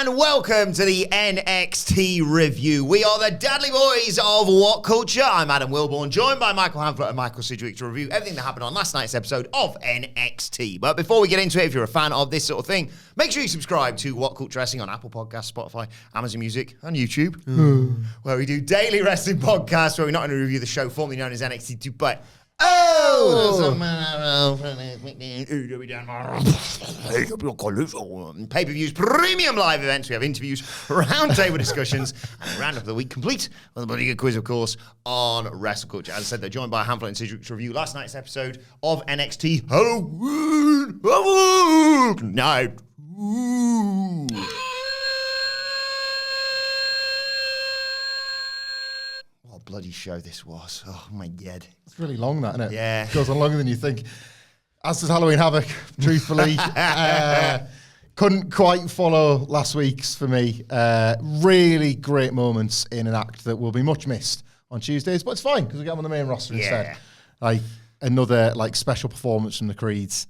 and welcome to the NXT review. We are the Dadley Boyz of What Culture. I'm Adam Wilborn, joined by Michael Hamflett and Michael Sidgwick to review everything that happened on last night's episode of NXT. But before we get into it, if you're a fan of this sort of thing, make sure you subscribe to What Culture Wrestling on Apple Podcasts, Spotify, Amazon Music, and YouTube, where we do daily wrestling podcasts where we not only review the show formerly known as NXT 2, but pay-per-views, premium live events. We have interviews, roundtable discussions, and round of the week complete with a bloody good quiz, of course, on Wrestle Culture. As I said, they're joined by Hamflett and Sidgwick to review last night's episode of NXT Halloween Night. What a bloody show this was. Oh, my God. It's really long, that, isn't it? Yeah. It goes on longer than you think. As does Halloween Havoc, truthfully. Couldn't quite follow last week's for me. Really great moments in an act that will be much missed on Tuesdays, but it's fine because we get them on the main roster instead. Like another special performance from the Creeds.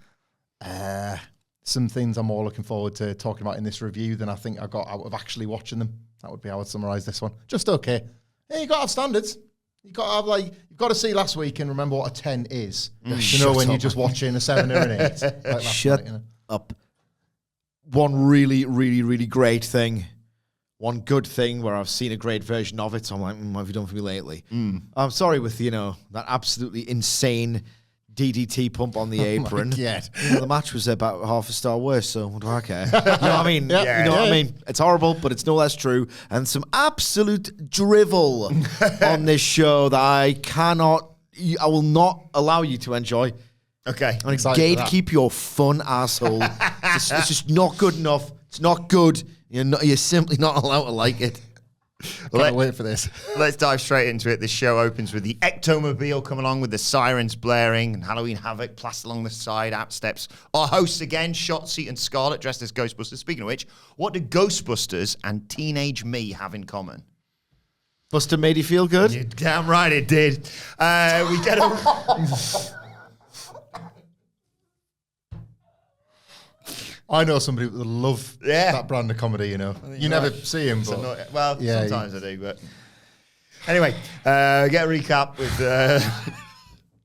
Some things I'm more looking forward to talking about in this review than I think I got out of actually watching them. That would be how I'd summarise this one. Just okay. Yeah, you got to have standards. You got to have you've got to see last week and remember what a 10 is. You know when you're just watching a 7 or an 8. Like Shut up. One really, really, really great thing. One good thing where I've seen a great version of it. So I'm like, what have you done for me lately? I'm sorry with, that absolutely insane DDT pump on the apron. The match was about half a star worse, so what do I care? You know what I mean? What I mean? It's horrible, but it's no less true. And some absolute drivel on this show that I will not allow you to enjoy. Okay. I'm excited. Gatekeep your fun, asshole. It's just not good enough. It's not good. You're simply not allowed to like it. Can't wait for this. Let's dive straight into it. This show opens with the Ectomobile coming along with the sirens blaring and Halloween Havoc plastered along the side. Out steps our hosts again, Shotzi and Scarlett, dressed as Ghostbusters. Speaking of which, what do Ghostbusters and Teenage Me have in common? Buster made you feel good? You're damn right it did. We get a... I know somebody that would love that brand of comedy, You never see him, but... sometimes I do, but... Anyway, get a recap with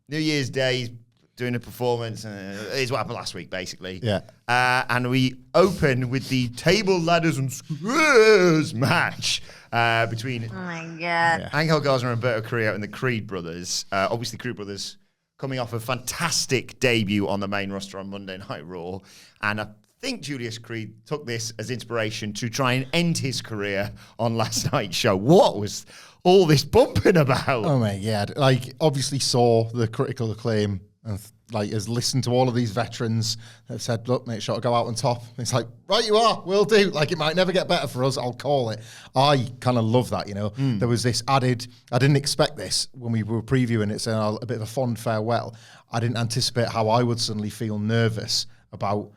New Year's Day, doing a performance. Here's what happened last week, basically. Yeah. And we open with the Table, Ladders, and Squares match between Angel Garza and Roberto Carrillo and the Creed brothers. Obviously, Creed brothers coming off a fantastic debut on the main roster on Monday Night Raw. And I think Julius Creed took this as inspiration to try and end his career on last night's show. What was all this bumping about? Oh my God. Obviously saw the critical acclaim and has listened to all of these veterans that have said, look, make sure to go out on top. And it's like, right, you are, will do. It might never get better for us, I'll call it. I kind of love that, There was this added, I didn't expect this when we were previewing it, saying a bit of a fond farewell. I didn't anticipate how I would suddenly feel nervous about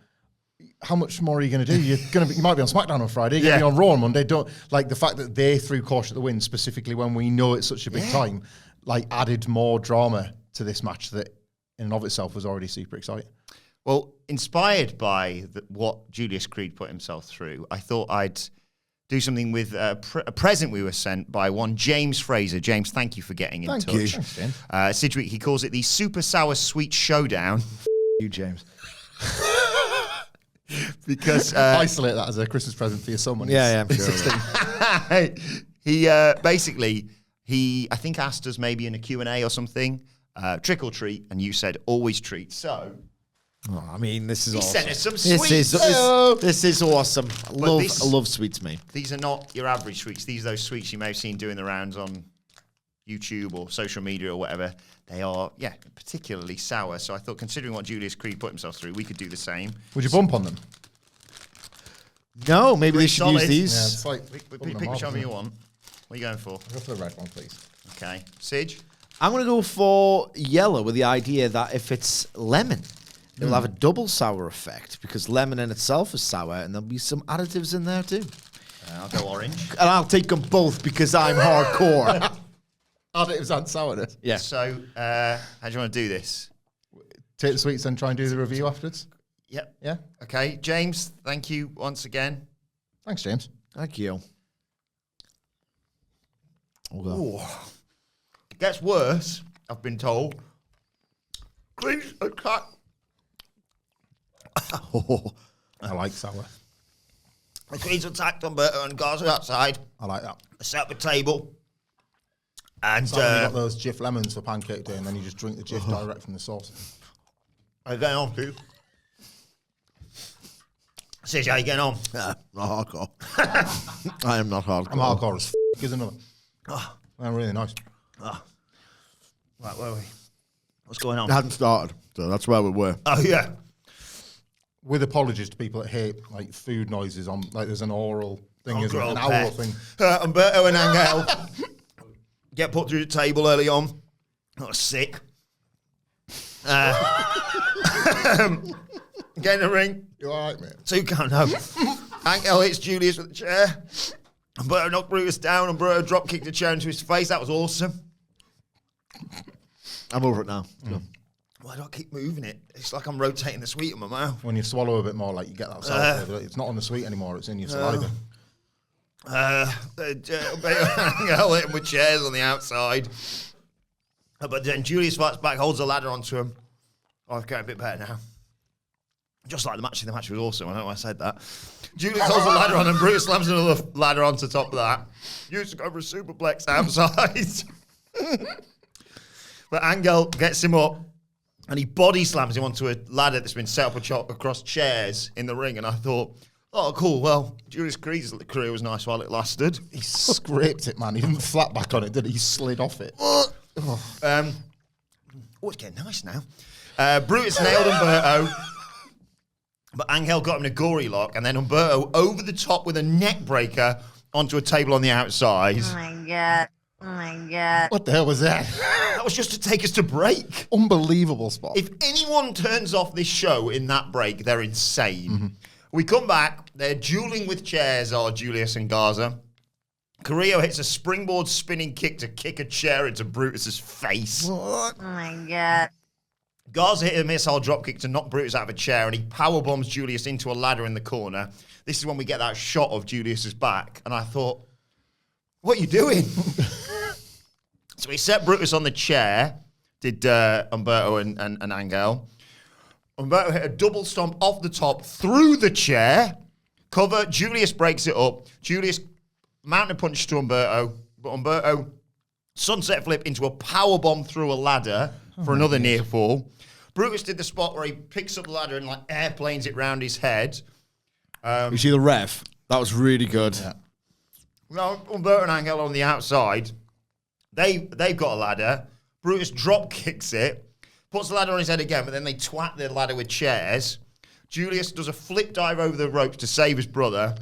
how much more are you going to do? You might be on SmackDown on Friday, you're going to be on Raw on Monday. The fact that they threw caution to the wind, specifically when we know it's such a big time, added more drama to this match that in and of itself was already super exciting. Well, inspired by what Julius Creed put himself through, I thought I'd do something with a present we were sent by one James Fraser. James, thank you for getting in touch. Thank you. Thanks, James. Sidgwick, he calls it the Super Sour Sweet Showdown. You, James. Because isolate that as a Christmas present for your son when I'm sure. He basically, I think asked us maybe in a Q&A or something, trick or treat, and you said always treat. So, this is awesome. He sent us some sweets. This is awesome. I love sweets, mate. These are not your average sweets. These are those sweets you may have seen doing the rounds on YouTube or social media or whatever. They are, particularly sour. So I thought, considering what Julius Creed put himself through, we could do the same. Would you bump on them? No, maybe they should use these. Yeah, it's pick which one you want. What are you going for? I'll go for the red one, please. Okay. Sidge? I'm going to go for yellow with the idea that if it's lemon, it'll have a double sour effect because lemon in itself is sour and there'll be some additives in there too. I'll go orange. And I'll take them both because I'm hardcore. Additives and sourness. Yeah. So, how do you want to do this? Take the sweets and try and do the review afterwards? Yep. Yeah. Okay. James, thank you once again. Thanks, James. Thank you. Ooh. It gets worse, I've been told. Please attack. I like sour. The Queen's attacked Umberto and Garza outside. I like that. They set up a table. And It's like when you got those Jif lemons for pancake day, and then you just drink the Jif direct from the sauce. How you getting on, Steve? Sid, how you getting on? Not hardcore. I am not hardcore. I'm hardcore as f***, isn't it? They're really nice. Right, where are we? What's going on? It hadn't started, so that's where we were. Oh, yeah. With apologies to people that hate like food noises on, like there's an oral thing, isn't it? An pair. owl thing. Umberto and Angel get put through the table early on. I was sick. Get in the ring. You all right, mate? 2 count, no. Angel hits Julius with the chair. Umberto knocked Brutus down. Umberto drop kicked the chair into his face. That was awesome. I'm over it now. So. Why do I keep moving it? It's like I'm rotating the sweet in my mouth. When you swallow a bit more, like you get that sour flavour. It's not on the sweet anymore, it's in your saliva. Angel hit him with chairs on the outside. But then Julius fights back, holds a ladder onto him. Oh, I've got a bit better now. Just like the match. The match was awesome. I don't know why I said that. Julius holds a ladder on him. Brutus slams another ladder onto top of that. Used to go for a superplex outside. But Angel gets him up and he body slams him onto a ladder that's been set up across chairs in the ring. And I thought, oh, cool. Well, Julius Creed's career was nice while it lasted. He scraped it, man. He didn't flat back on it, did he? He slid off it. It's getting nice now. Brutus nailed Umberto. But Angel got him in a gory lock, and then Umberto over the top with a neck breaker onto a table on the outside. Oh my God. Oh my God. What the hell was that? That was just to take us to break. Unbelievable spot. If anyone turns off this show in that break, they're insane. We come back, they're dueling with chairs, are Julius and Garza. Carrillo hits a springboard spinning kick to kick a chair into Brutus's face. What? Oh my God. Garza hit a missile dropkick to knock Brutus out of a chair, and he powerbombs Julius into a ladder in the corner. This is when we get that shot of Julius's back, and I thought, what are you doing? So he set Brutus on the chair, did Umberto and Angel. Umberto hit a double stomp off the top through the chair. Cover, Julius breaks it up. Julius mountain punch to Umberto, but Umberto sunset flip into a powerbomb through a ladder for another near fall. Brutus did the spot where he picks up the ladder and like airplanes it round his head. You see the ref? That was really good. Yeah. Now, Umberto and Angel on the outside, they've got a ladder. Brutus drop kicks it, puts the ladder on his head again, but then they twat the ladder with chairs. Julius does a flip dive over the ropes to save his brother.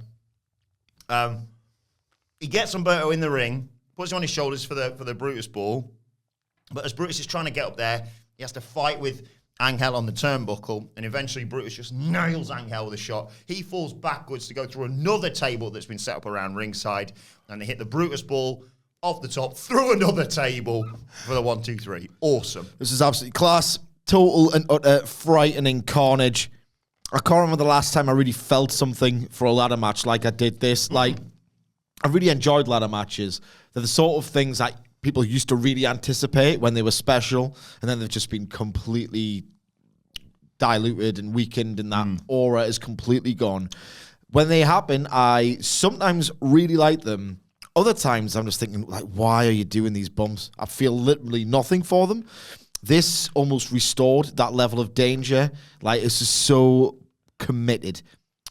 He gets Umberto in the ring, puts him on his shoulders for the Brutus ball. But as Brutus is trying to get up there, he has to fight with Angel on the turnbuckle, and eventually Brutus just nails Angel with a shot. He falls backwards to go through another table that's been set up around ringside, and they hit the Brutus ball off the top, through another table for the 1, 2, 3. Awesome. This is absolutely class. Total and utter frightening carnage. I can't remember the last time I really felt something for a ladder match like I did this. Like, I really enjoyed ladder matches. They're the sort of things that people used to really anticipate when they were special, and then they've just been completely diluted and weakened, and that aura is completely gone. When they happen, I sometimes really like them. Other times, I'm just thinking, like, why are you doing these bumps? I feel literally nothing for them. This almost restored that level of danger. Like, it's just so committed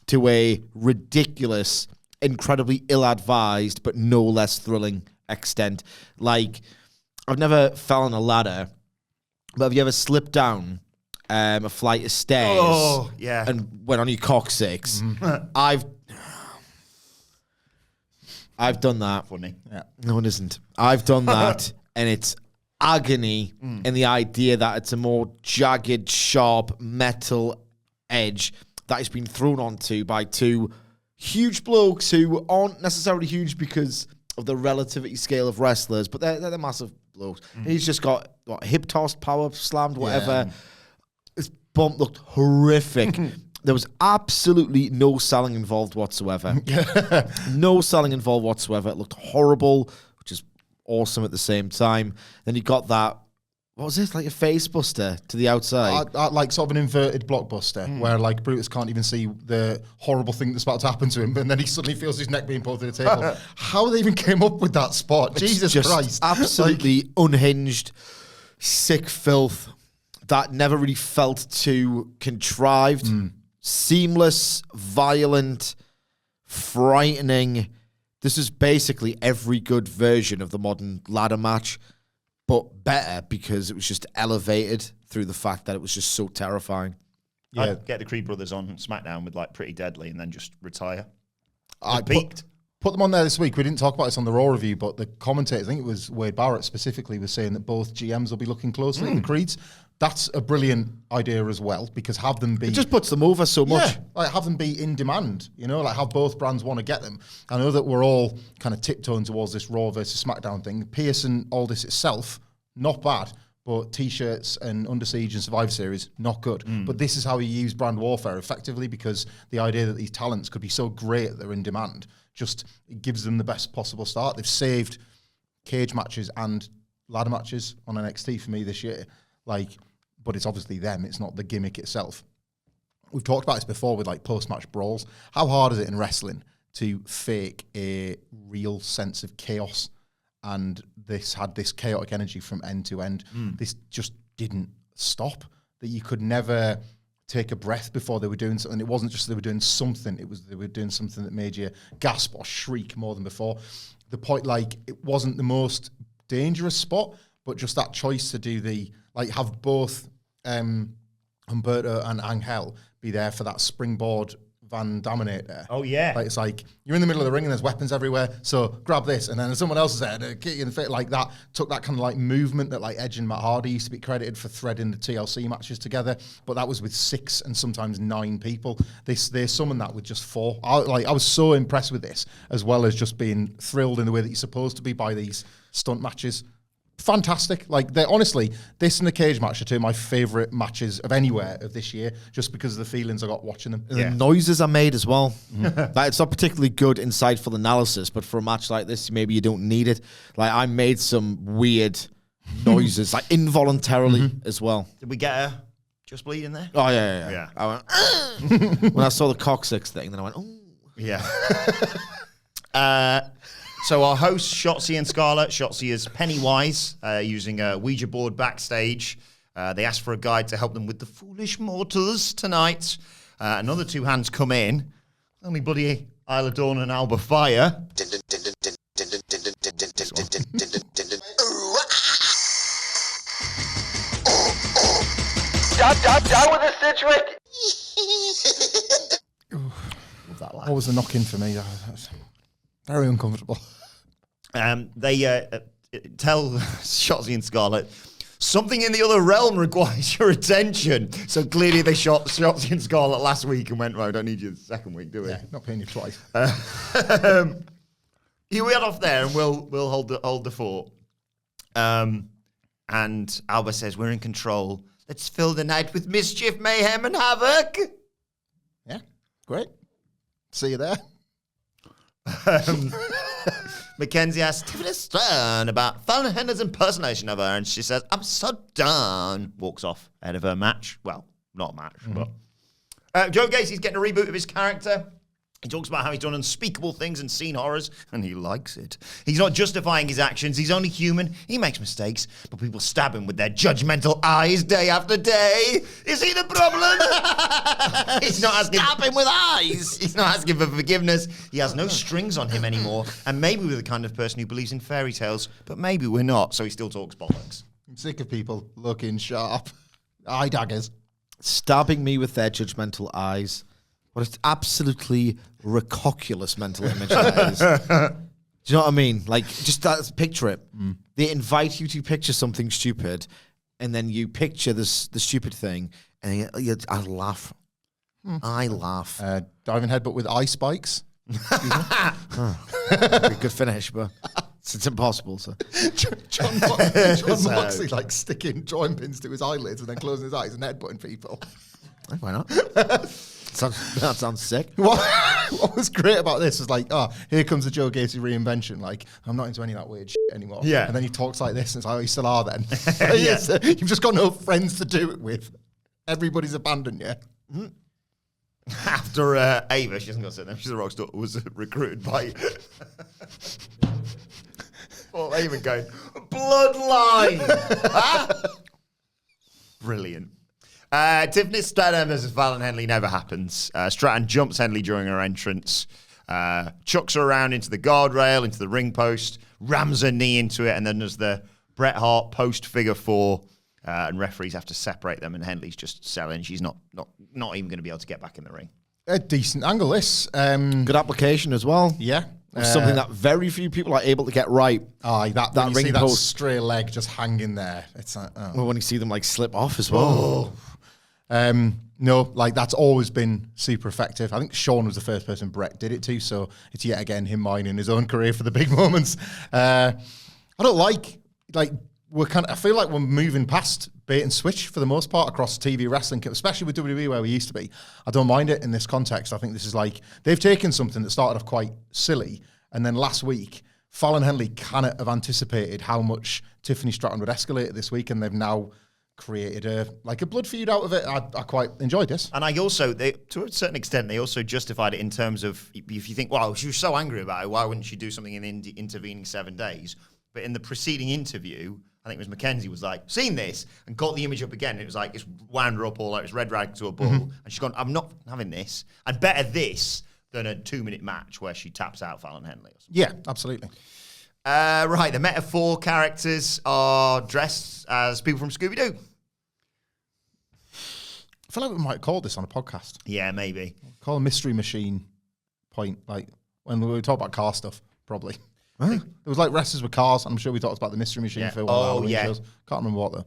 to a ridiculous, incredibly ill-advised, but no less thrilling extent. Like, I've never fell on a ladder, but have you ever slipped down a flight of stairs and went on your coccyx? I've done that. Funny. Yeah. No, it isn't. I've done that, and it's agony in the idea that it's a more jagged, sharp metal edge that has been thrown onto by two huge blokes who aren't necessarily huge because of the relativity scale of wrestlers, but they're massive blokes. He's just got hip tossed, power slammed, whatever. Yeah. This bump looked horrific. There was absolutely no selling involved whatsoever. No selling involved whatsoever. It looked horrible, which is awesome at the same time. Then you got that, what was this, like a face buster to the outside? Like sort of an inverted blockbuster where like Brutus can't even see the horrible thing that's about to happen to him, and then he suddenly feels his neck being pulled to the table. How they even came up with that spot? Jesus Christ. Absolutely unhinged, sick filth that never really felt too contrived. Seamless, violent, frightening. This is basically every good version of the modern ladder match, but better because it was just elevated through the fact that it was just so terrifying. Yeah, I'd get the Creed brothers on SmackDown with like Pretty Deadly and then just retire. I peaked. Put them on there this week. We didn't talk about this on the Raw review, but the commentators, I think it was Wade Barrett specifically, was saying that both GMs will be looking closely at the Creeds. That's a brilliant idea as well, because have them be... It just puts them over so much. Yeah, like have them be in demand, you know, like have both brands want to get them. I know that we're all kind of tiptoeing towards this Raw versus SmackDown thing. Pierce and Aldis itself, not bad, but T-shirts and Under Siege and Survivor Series, not good. But this is how you use brand warfare effectively, because the idea that these talents could be so great that they're in demand just it gives them the best possible start. They've saved cage matches and ladder matches on NXT for me this year. Like, but it's obviously them. It's not the gimmick itself. We've talked about this before with like post-match brawls. How hard is it in wrestling to fake a real sense of chaos? And this had this chaotic energy from end to end. This just didn't stop. That you could never take a breath before they were doing something. It wasn't just they were doing something. It was they were doing something that made you gasp or shriek more than before. The point, like, it wasn't the most dangerous spot, but just that choice to do the, like, have both Humberto and Angel be there for that springboard Van Dominator. Oh, yeah. Like, it's like, you're in the middle of the ring and there's weapons everywhere, so grab this, and then someone else is there to kick you in the face. Like that, took that kind of like movement that like Edge and Matt Hardy used to be credited for threading the TLC matches together, but that was with 6 and sometimes 9 people. They summoned that with just 4. I was so impressed with this, as well as just being thrilled in the way that you're supposed to be by these stunt matches. Fantastic. Like, they're honestly, this and the cage match are 2 of my favourite matches of anywhere of this year, just because of the feelings I got watching them. The noises are made as well. Like, it's not particularly good, insightful analysis, but for a match like this, maybe you don't need it. Like, I made some weird noises, like involuntarily as well. Did we get a Just Bleed in there? Oh, yeah. I went, when I saw the coccyx thing, then I went, oh. Yeah. So our hosts, Shotzi and Scarlett. Shotzi is Pennywise, using a Ouija board backstage. They asked for a guide to help them with the foolish mortals tonight. Another 2 hands come in. Only bloody Isla Dawn and Alba Fire. Down with the Citric! What was the knock-in for me? That was very uncomfortable. They tell Shotzi and Scarlett, something in the other realm requires your attention. So clearly they shot Shotzi and Scarlett last week and went, right, I don't need you the second week, do we? Yeah, not paying you twice. You head off there and we'll hold the fort. And Alba says, we're in control. Let's fill the night with mischief, mayhem, and havoc. Yeah, great. See you there. Mackenzie asks Tiffany Stern about Fallon Hender's impersonation of her, and she says, I'm so done. Walks off ahead of her match. Well, not a match, but... Joe Gacy's getting a reboot of his character. He talks about how he's done unspeakable things and seen horrors, and he likes it. He's not justifying his actions. He's only human. He makes mistakes, but people stab him with their judgmental eyes day after day. Is he the problem? He's not asking... Stab him with eyes! He's not asking for forgiveness. He has no strings on him anymore, and maybe we're the kind of person who believes in fairy tales, but maybe we're not, so he still talks bollocks. I'm sick of people looking sharp. Eye daggers. Stabbing me with their judgmental eyes. What an absolutely recoculous mental image that is. Do you know what I mean? Like, just that, picture it. They invite you to picture something stupid, and then you picture the stupid thing, and I laugh. I laugh. Diving headbutt with eye spikes. Good finish, but it's impossible. So John Moxley, like, sticking drawing pins to his eyelids and then closing his eyes and headbutting people. Why not? That sounds sick. What was great about this is like, here comes the Joe Gacy reinvention. Like, I'm not into any of that weird shit anymore. Yeah. And then he talks like this, and it's like, oh, you still are then. Yeah. You've just got no friends to do it with. Everybody's abandoned you. Mm-hmm. After Ava, she hasn't got to say them. She's a rock star. Was recruited by. Well, Ava going bloodline. Brilliant. Tiffany Stratton versus Fallon Henley never happens. Stratton jumps Henley during her entrance, chucks her around into the guardrail, into the ring post, rams her knee into it, and then there's the Bret Hart post figure 4, and referees have to separate them, and Henley's just selling. She's not even going to be able to get back in the ring. A decent angle, this. Good application as well. Yeah. Something that very few people are able to get right. That ring ring that post. stray leg just hanging there. It's like, oh. Well, when you see them like slip off as well. No, like that's always been super effective. I think Shawn was the first person Brett did it to, so it's yet again him mining his own career for the big moments. I don't like I feel like we're moving past bait and switch for the most part across TV wrestling, especially with WWE where we used to be. I don't mind it in this context. I think this is like, they've taken something that started off quite silly, and then last week, Fallon Henley cannot have anticipated how much Tiffany Stratton would escalate this week, and they've now created a blood feud out of it. I quite enjoyed this. And I also, to a certain extent, they also justified it in terms of, if you think, wow, she was so angry about it, why wouldn't she do something in the intervening 7 days? But in the preceding interview, I think it was Mackenzie was like, seen this, and got the image up again, and it was like, it's wound her up all out, it's red rag to a bull, and she's gone, I'm not having this. I'd better this than a 2-minute match where she taps out Fallon Henley or something. Yeah, absolutely. Right, the Metaphor characters are dressed as people from Scooby-Doo. I feel like we might call this on a podcast. Yeah, maybe. Call a Mystery Machine point, like when we talk about car stuff, probably. There was like wrestlers with cars. I'm sure we talked about the Mystery Machine for one of the Halloween shows. Can't remember what though.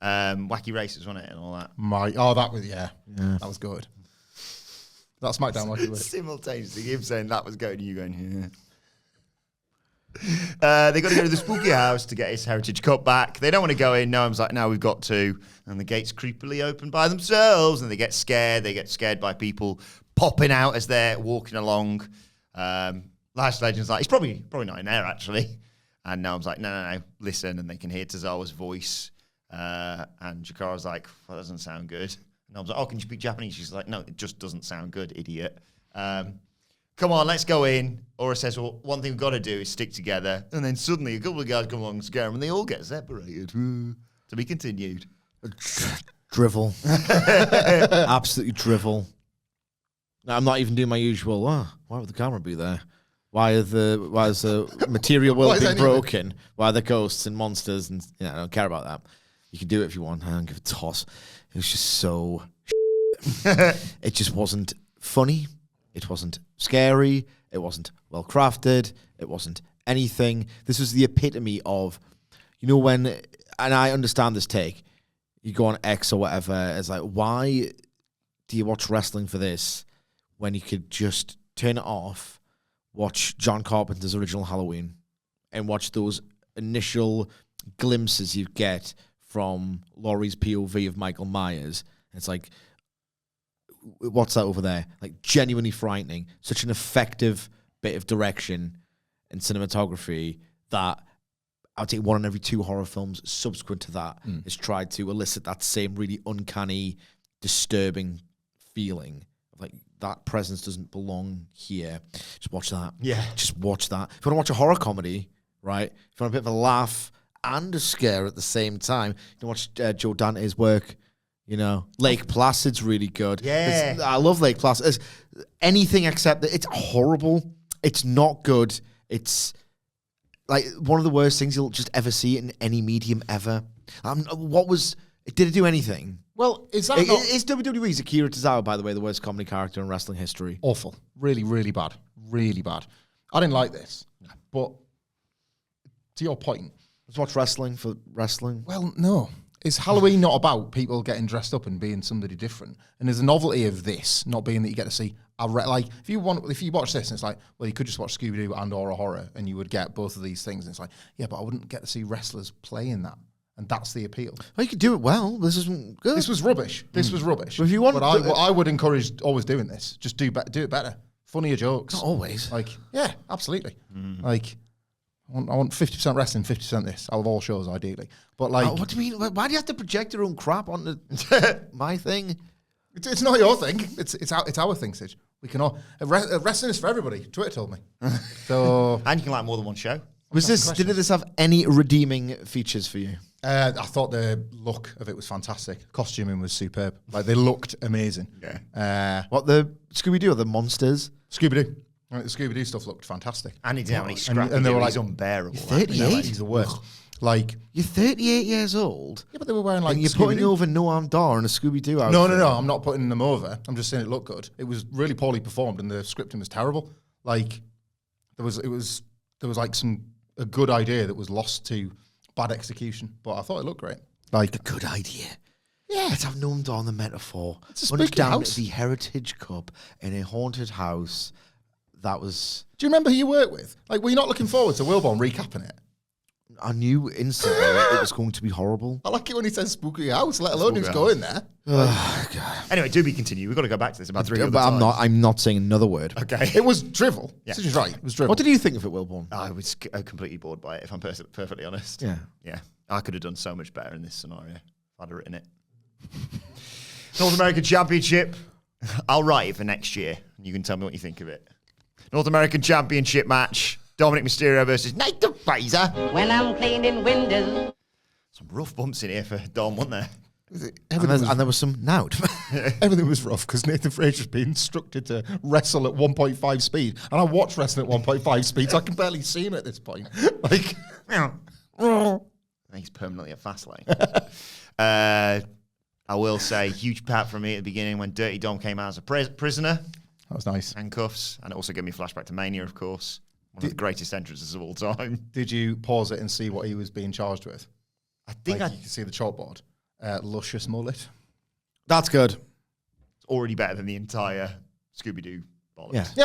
Wacky Races, wasn't it, and all that. That was that was good. That SmackDown Wacky Race. Simultaneously, him saying that was good, and you going, yeah. They got to go to the spooky house to get his Heritage Cup back. They don't want to go in. Noam's like, no, we've got to. And the gates creepily open by themselves, and they get scared. They get scared by people popping out as they're walking along. Last Legend's like, he's probably not in there, actually. And Noam's like, no, listen. And they can hear Tozawa's voice. And Jakara's like, well, that doesn't sound good. And Noam's like, oh, can you speak Japanese? She's like, no, it just doesn't sound good, idiot. Come on, let's go in. Aura says, well, one thing we've got to do is stick together. And then suddenly a couple of guys come along and scare them, and they all get separated. To be continued. Drivel. Absolutely drivel. I'm not even doing my usual, why would the camera be there? Why is the material world being broken? Why are there ghosts and monsters? And I don't care about that. You can do it if you want. I don't give a toss. It was just so it just wasn't funny. It wasn't scary. It wasn't well crafted. It wasn't anything. This was the epitome of, when, and I understand this take, you go on X or whatever, it's like, why do you watch wrestling for this when you could just turn it off, watch John Carpenter's original Halloween, and watch those initial glimpses you get from Laurie's POV of Michael Myers? It's like, what's that over there? Like, genuinely frightening. Such an effective bit of direction and cinematography that I would say 1 in every 2 horror films subsequent to that has tried to elicit that same really uncanny, disturbing feeling. Like, that presence doesn't belong here. Just watch that. Yeah. Just watch that. If you want to watch a horror comedy, right? If you want a bit of a laugh and a scare at the same time, you can watch Joe Dante's work. Lake Placid's really good. Yeah. I love Lake Placid. It's anything except that it's horrible. It's not good. It's like one of the worst things you'll just ever see in any medium ever. Did it do anything? Well, is WWE's Akira Tozawa, by the way, the worst comedy character in wrestling history? Awful. Really, really bad. Really bad. I didn't like this. But to your point, Let's watch wrestling for wrestling. Well, no. Is Halloween not about people getting dressed up and being somebody different? And there's a novelty of this not being that you get to see if you watch this and it's like, well, you could just watch Scooby-Doo and or a horror and you would get both of these things. And it's like, yeah, but I wouldn't get to see wrestlers playing that. And that's the appeal. Oh, you could do it well. This isn't good. This was rubbish. This was rubbish. But if you want, but I would encourage always doing this. Just do it better. Funnier jokes. Not always. Like, yeah, absolutely. Like, I want 50% wrestling, 50% this out of all shows, ideally. But like, what do you mean? Why do you have to project your own crap onto my thing? it's not your thing. It's our thing, Sid. We can all wrestling is for everybody. Twitter told me. So, And you can like more than one show. Did this have any redeeming features for you? I thought the look of it was fantastic. Costuming was superb. Like, they looked amazing. Yeah. What, the Scooby-Doo or the monsters? Scooby-Doo. Like, the Scooby-Doo stuff looked fantastic. And he didn't have any scrappy. And they were he's like, unbearable. 38? He's the worst. Like, You're 38 years old. yeah, but they were wearing like And you're putting over Noam Dar and a Scooby-Doo outfit. No. I'm not putting them over. I'm just saying it looked good. It was really poorly performed, and the scripting was terrible. Like, there was like a good idea that was lost to bad execution. But I thought it looked great. Like, A good idea. yeah, Let's have Noam Dar on the metaphor. It's a When it's spooky down house. at the Heritage Cup in a haunted house. That was... Do you remember who you worked with? Like, were you not looking forward to Wilborn recapping it? I knew instantly it was going to be horrible. I like it when he says spooky house, let alone Spooky who's house. going there. Oh, God. Anyway, do be continue. We've got to go back to this about 3 other But times. I'm not saying another word. Okay. It was drivel. Yeah. Sid is right. It was drivel. What did you think of it, Wilborn? I was completely bored by it, if I'm perfectly honest. Yeah. Yeah. I could have done so much better in this scenario if I'd have written it. North American Championship. I'll write it for next year. And you can tell me what you think of it. North American Championship match. Dominic Mysterio versus Nathan Fraser. When I'm cleaning windows. Some rough bumps in here for Dom, wasn't there? And there was some nout. Everything was rough because Nathan Fraser's been instructed to wrestle at 1.5 speed. And I watch wrestling at 1.5 speed, so I can barely see him at this point. Like, He's permanently a fast lane. I will say, huge pat from me at the beginning when Dirty Dom came out as a prisoner. that was nice. Handcuffs. And it also gave me a flashback to Mania, of course. One of the greatest entrances of all time. Did you pause it and see what he was being charged with? I think Like, you can see the chalkboard. Luscious mullet. That's good. it's already better than the entire Scooby-Doo bollocks.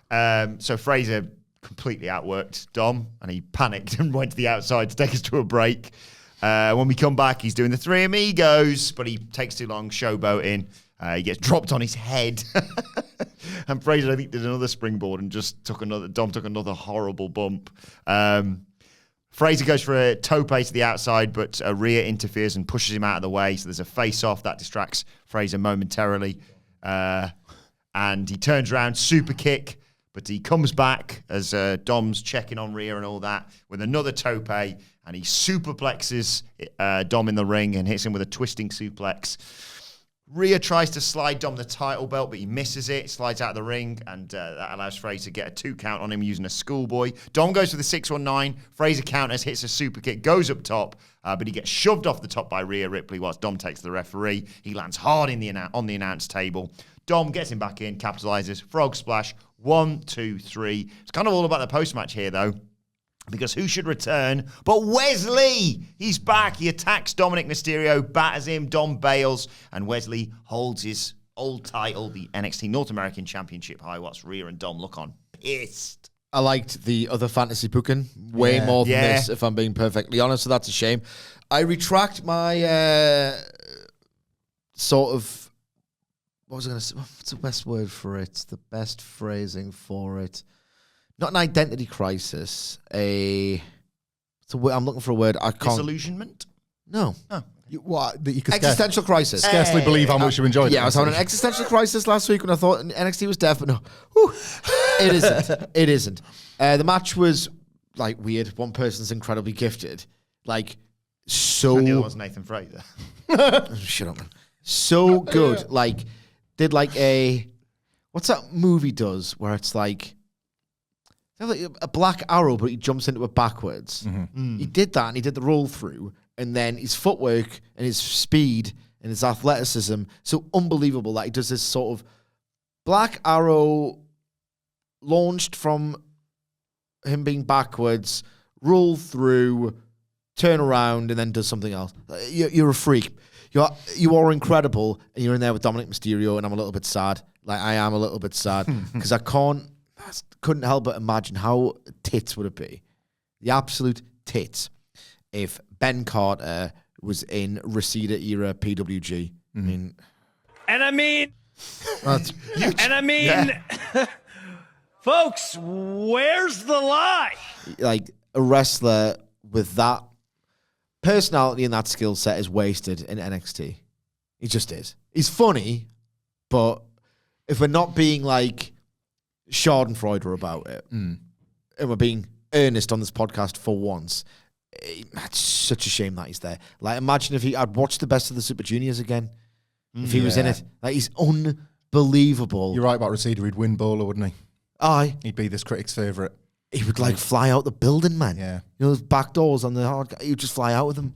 Yeah. So Fraser completely outworked Dom, and he panicked and went to the outside to take us to a break. When we come back, he's doing the Three Amigos, but he takes too long showboating. He gets dropped on his head. And Fraser, I think, did another springboard and just Dom took another horrible bump. Fraser goes for a tope to the outside, but Rhea interferes and pushes him out of the way. So there's a face-off that distracts Fraser momentarily. And he turns around, super kick, but he comes back as Dom's checking on Rhea and all that with another tope, and he superplexes Dom in the ring and hits him with a twisting suplex. Rhea tries to slide Dom the title belt, but he misses it, slides out of the ring, and that allows Fraser to get a 2 count on him using a schoolboy. Dom goes for the 619. Fraser counters, hits a super kick, goes up top, but he gets shoved off the top by Rhea Ripley whilst Dom takes the referee. He lands hard on the announce table. Dom gets him back in, capitalizes, frog splash, 1, 2, 3. It's kind of all about the post-match here, though. Because who should return but Wesley? He's back. He attacks Dominic Mysterio, batters him, Dom bails, and Wesley holds his old title, the NXT North American Championship high, whilst Rhea and Dom look on pissed. I liked the other fantasy booking way more than this, if I'm being perfectly honest, so that's a shame. I retract my sort of, what was I going to say? What's the best word for it? The best phrasing for it? Not an identity crisis, I'm looking for a word. I can't. Disillusionment? No. Oh. That you could Existential crisis. scarcely believe how much you enjoyed it. Yeah, I was having an existential crisis last week when I thought NXT was deaf, but no. Whew. It isn't. It isn't. The match was, like, weird. One person's incredibly gifted. Like, so... And the other one's Nathan Fraser. Shut up, man. So good. Like, did like a... What's that movie does where it's like a black arrow, but he jumps into it backwards? He did that, and he did the roll through, and then his footwork and his speed and his athleticism, so unbelievable that he does this sort of black arrow launched from him being backwards, roll through, turn around, and then does something else. You're a freak. You are incredible, and you're in there with Dominic Mysterio, and I'm a little bit sad. Like, I am a little bit sad because I couldn't help but imagine how tits would it be. The absolute tits if Ben Carter was in Reseda era PWG. I mean, folks, where's the lie? like a wrestler with that personality and that skill set is wasted in NXT. He just is. He's funny, but if we're not being like Schadenfreude about it, and we're being earnest on this podcast for once, it's such a shame that he's there. Like, imagine if I'd watch the best of the Super Juniors again. If he was in it. Like, he's unbelievable. You're right about Reseda. He'd win bowler, wouldn't he? Aye. He'd be this critic's favourite. He would, like, fly out the building, man. Yeah. You know, those back doors on the hard... He would just fly out with them.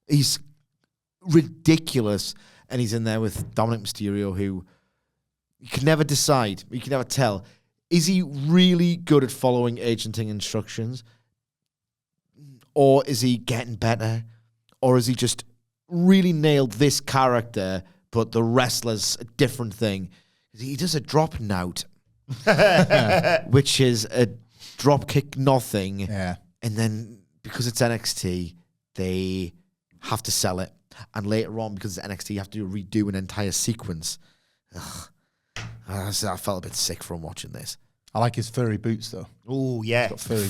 He's ridiculous. And he's in there with Dominic Mysterio, who you can never decide. You can never tell. Is he really good at following agenting instructions? Or is he getting better? Or is he just really nailed this character, but the wrestler's a different thing? He does a drop nout, which is a drop kick nothing. Yeah. And then because it's NXT, they have to sell it. And later on, because it's NXT, you have to redo an entire sequence. Ugh. I felt a bit sick from watching this. I like his furry boots, though. Oh, yeah. Got furry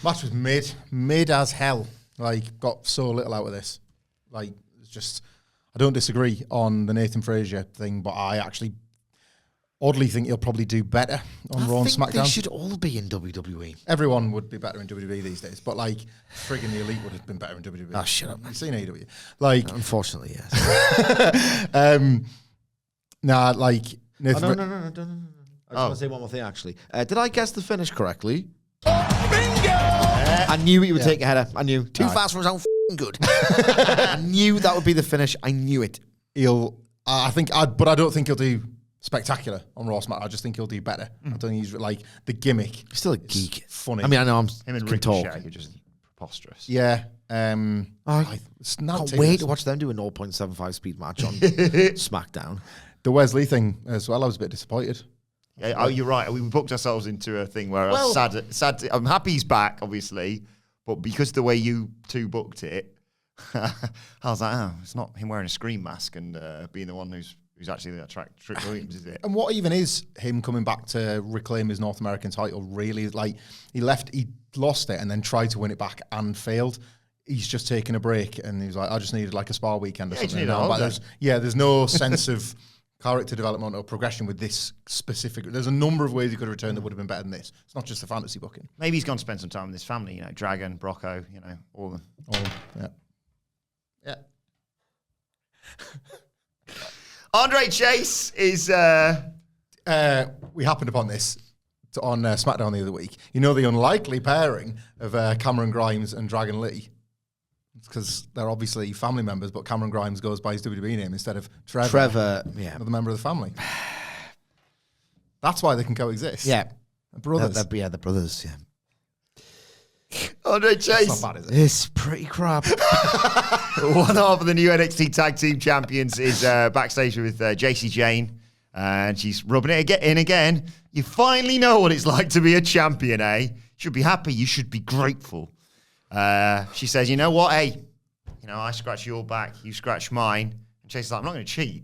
Match was mid as hell. Like, got so little out of this. Like, it's just, I don't disagree on the Nathan Frazier thing, but I actually oddly think he'll probably do better on Raw and SmackDown. They should all be in WWE. Everyone would be better in WWE these days, but like, friggin' the Elite would have been better in WWE. Oh, shut up. You've seen AEW. Like, unfortunately, yes. Nah, like, Nathan no. I just want to say one more thing, actually. Did I guess the finish correctly? Bingo! I knew he would take a header. I knew. Too fast for his own good. I knew that would be the finish. I knew it. But I don't think he'll do spectacular on Raw SmackDown. I just think he'll do better. I don't think he's like the gimmick. He's still a geek. Funny. I mean, I know Him and can talk. Ricochet are just preposterous. Yeah. It's not can't too wait good. to watch them do a 0.75 speed match on SmackDown. The Wesley thing as well, I was a bit disappointed. Yeah, oh, you're right. We booked ourselves into a thing where I was sad. I'm happy he's back, obviously, but because the way you two booked it, I was like, oh, it's not him wearing a scream mask and being the one who's actually the Trick Williams, is it? And what even is him coming back to reclaim his North American title? Really, like he lost it and then tried to win it back and failed. He's just taking a break and he's like, I just needed like a spa weekend or something. There's no sense of character development or progression with this specific. There's a number of ways he could have returned that would have been better than this. It's not just the fantasy booking. Maybe he's gone to spend some time with his family, Dragon, Brocco, all of them. Yeah. Andre Chase is... we happened upon this on SmackDown the other week. You know the unlikely pairing of Cameron Grimes and Dragon Lee? Because they're obviously family members, but Cameron Grimes goes by his WWE name instead of Trevor, another member of the family. That's why they can coexist. Yeah. Brothers. The brothers, yeah. Andre Chase. It's not bad, is it? It's pretty crap. One half of the new NXT Tag Team Champions is backstage with JC Jane, and she's rubbing it in again. You finally know what it's like to be a champion, eh? You should be happy. You should be grateful. She says, you know what, hey, I scratch your back, you scratch mine. And Chase is like, I'm not going to cheat.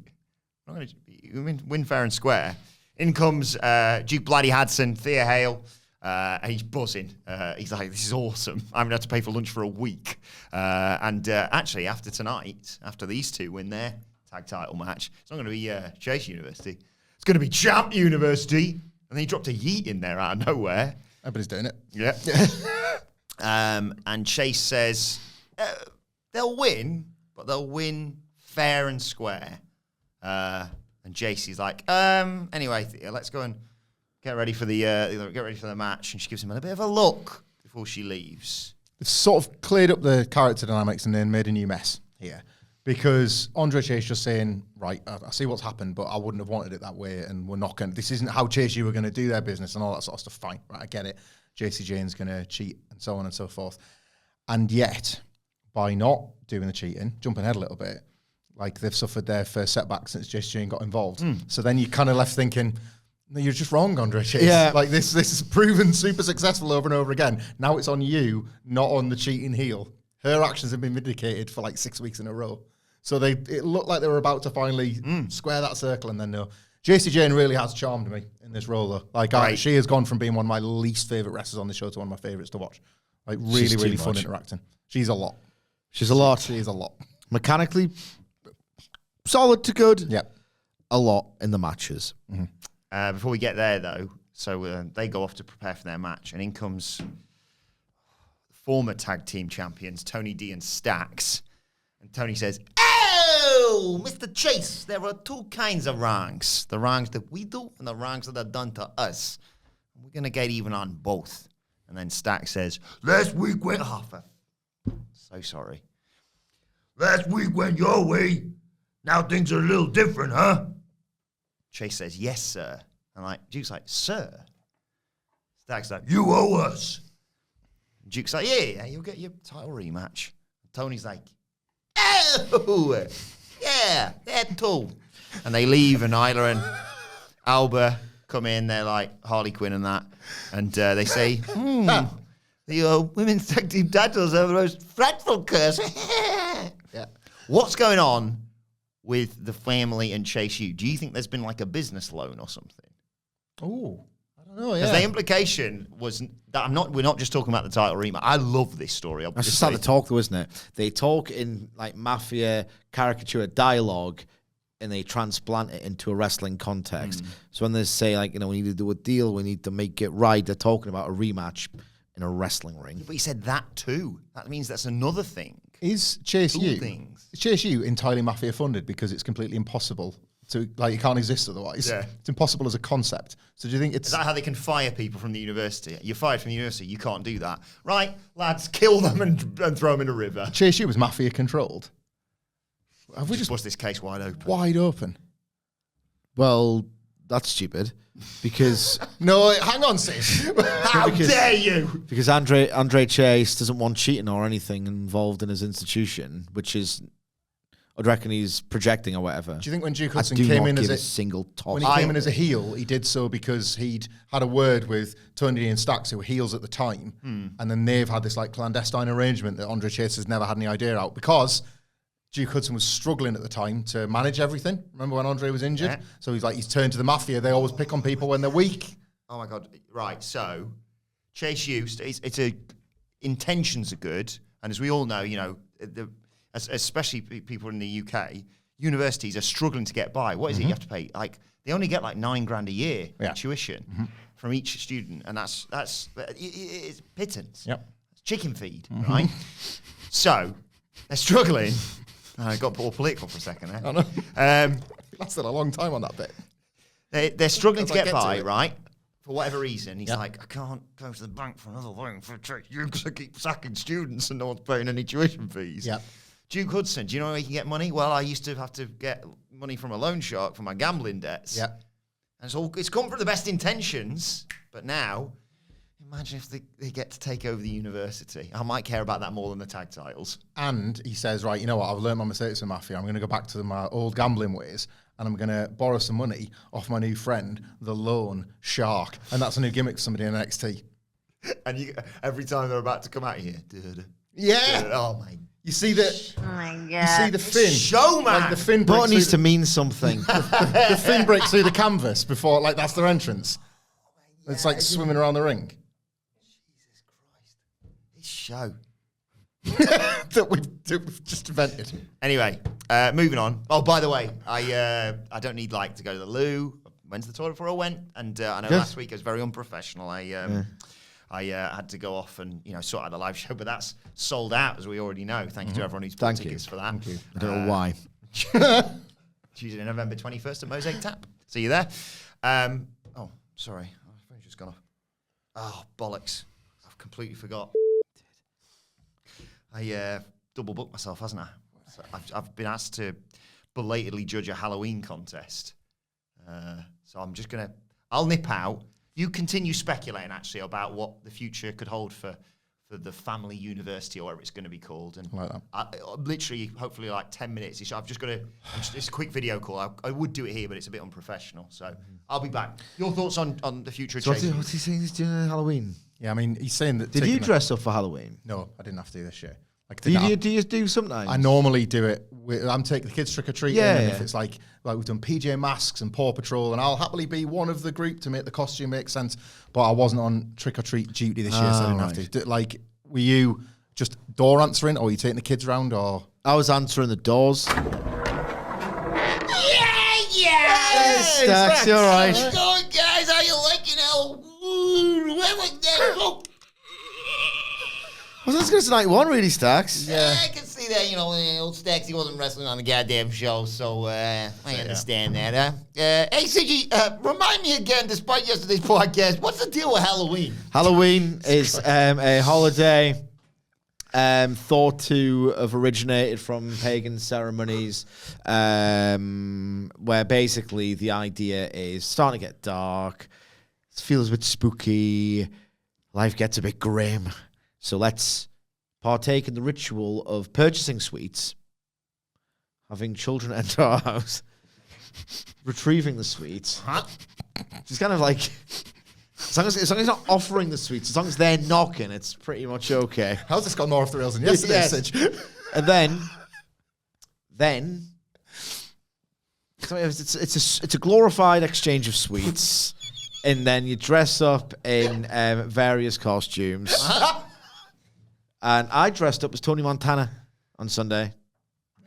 I'm not going to win fair and square. In comes Duke Bloody Hadson, Thea Hale, and he's buzzing. He's like, this is awesome. I haven't had to pay for lunch for a week. And actually, after tonight, after these two win their tag title match, it's not going to be Chase University. It's going to be Champ University. And then he dropped a yeet in there out of nowhere. Everybody's doing it. Yeah. And Chase says they'll win, but they'll win fair and square. And JC's like, anyway, let's go and get ready for the match. And she gives him a bit of a look before she leaves. They've sort of cleared up the character dynamics and then made a new mess here. Because Andre Chase just saying, right, I see what's happened, but I wouldn't have wanted it that way, and we're not going to, this isn't how Chase U were going to do their business and all that sort of stuff. Fine, right, I get it. JC Jane's going to cheat and so on and so forth. And yet, by not doing the cheating, jumping ahead a little bit, like they've suffered their first setback since JC Jane got involved. So then you kind of left thinking, no, you're just wrong, Andre Chase. Yeah. Like this is proven super successful over and over again. Now it's on you, not on the cheating heel. her actions have been vindicated for like 6 weeks in a row. So it looked like they were about to finally square that circle, and then no. Jacy Jane really has charmed me in this role, though. Like, she has gone from being one of my least favourite wrestlers on the show to one of my favourites to watch. Like, really, really fun interacting. She's a lot. She's a lot. She's a lot. Mechanically, solid to good. Yep. A lot in the matches. Mm-hmm. Before we get there, though, so they go off to prepare for their match, and in comes former tag team champions, Tony D and Stax. And Tony says, "Oh, Mr. Chase, there are two kinds of wrongs. The wrongs that we do and the wrongs that are done to us. We're going to get even on both." And then Stax says, "Last week went..." So sorry. "Last week went your way. Now things are a little different, huh?" Chase says, "Yes, sir." And Duke's like, "Sir?" Stack's like, "You owe us." And Duke's like, yeah, you'll get your title rematch. And Tony's like, "Oh, yeah, that too." And they leave, and Isla and Alba come in. They're like Harley Quinn and that. And they say, the women's tag team titles have the most frightful curse. Yeah. What's going on with the family and Chase U? Do you think there's been like a business loan or something? Oh, I don't know. Because Yeah. the implication was that we're not just talking about the title rematch. I love this story. That's just how they talk, though, isn't it? They talk in like mafia caricature dialogue, and they transplant it into a wrestling context. So when they say, like, we need to do a deal, we need to make it right, they're talking about a rematch in a wrestling ring. But he said that too. That means that's another thing. Is Chase U entirely mafia funded because it's completely impossible to, like, it can't exist otherwise? Yeah. It's impossible as a concept. So do you think it's... Is that how they can fire people from the university? You're fired from the university, you can't do that. Right, lads, kill them and throw them in a river. Chase U was mafia controlled? Have we just bust this case wide open? wide open? Well, that's stupid. Because... No, hang on, sis. How dare you? Because Andre Chase doesn't want cheating or anything involved in his institution, which is... I'd reckon he's projecting or whatever. Do you think when Duke Hudson I do came not in give as a single toss. when he came in as a heel, he did so because he'd had a word with Tony D and Stax, who were heels at the time, and then they've had this like clandestine arrangement that Andre Chase has never had any idea out because Duke Hudson was struggling at the time to manage everything. Remember when Andre was injured? Yeah. So he's turned to the mafia. They always pick on people when they're weak. Oh my God! Right, so Chase U, intentions are good, and as we all know, especially people in the UK, universities are struggling to get by. What is it you have to pay? Like, they only get like $9,000 a year in tuition from each student, and that's it's pittance. Yep. It's chicken feed, right? So they're struggling. I got all political for a second there. I know. Lasted a long time on that bit. They're struggling to As I get get to by, it. right? For whatever reason, he's like, "I can't go to the bank for another loan for Chase U because I keep sacking students and no one's paying any tuition fees." Yep. Duke Hudson, do you know where he can get money? Well, I used to have to get money from a loan shark for my gambling debts. Yeah. And it's come from the best intentions, but now, imagine if they get to take over the university. I might care about that more than the tag titles. And he says, right, you know what, I've learned my mistakes in mafia. I'm going to go back to my old gambling ways, and I'm going to borrow some money off my new friend, the loan shark. And that's a new gimmick for somebody in NXT. And every time they're about to come out here, Yeah. oh my You see the... Oh my God. You see the fin. showman. Like the fin But breaks it needs to through mean something. the fin breaks through the canvas before, like, that's their entrance. It's like swimming around the ring. Jesus Christ. This show. that we've just invented. Anyway, moving on. Oh, by the way, I don't need to go to the loo. Went to the toilet before I went, and I know last week I was very unprofessional. I had to go off and sort out the live show, but that's sold out, as we already know. Thank you to everyone who's bought tickets for that. Thank you. I don't know why. Tuesday, November 21st at Mosaic Tap. See you there. Oh, sorry. My phone's just gone off. Oh, bollocks. I've completely forgot. I double booked myself, hasn't I? So I've been asked to belatedly judge a Halloween contest. So I'm just going to... I'll nip out. You continue speculating, actually, about what the future could hold for the family university, or whatever it's going to be called. And Like that. literally, hopefully, 10 minutes. I've just got to... It's a quick video call. I would do it here, but it's a bit unprofessional. So I'll be back. Your thoughts on the future of So Chase? what's he saying he's doing on Halloween? Yeah, I mean, he's saying that... Did you dress up for Halloween? No, I didn't have to do this year. Like, Do you do sometimes? I normally do it. I'm taking the kids trick or treating, Yeah, and yeah. if it's like we've done PJ Masks and Paw Patrol, and I'll happily be one of the group to make the costume make sense. But I wasn't on trick or treat duty this year, so I didn't have to. Like, were you just door answering, or were you taking the kids around, or? I was answering the doors. Yeah! Stacks, you're right. How's it going, guys? How you liking Well, that's good tonight one, really, Stacks. Yeah, I can see that, old Stacks, he wasn't wrestling on the goddamn show, so I understand that, Hey, CG, remind me again, despite yesterday's podcast, what's the deal with Halloween? Halloween is a holiday thought to have originated from pagan ceremonies, where basically the idea is starting to get dark, it feels a bit spooky, life gets a bit grim. So let's partake in the ritual of purchasing sweets, having children enter our house, retrieving the sweets. Just kind of like, as long as it's not offering the sweets, as long as they're knocking, it's pretty much okay. How's this got more off the rails than yesterday, Yes. Sidge? And then so it's a glorified exchange of sweets, and then you dress up in various costumes. And I dressed up as Tony Montana on Sunday.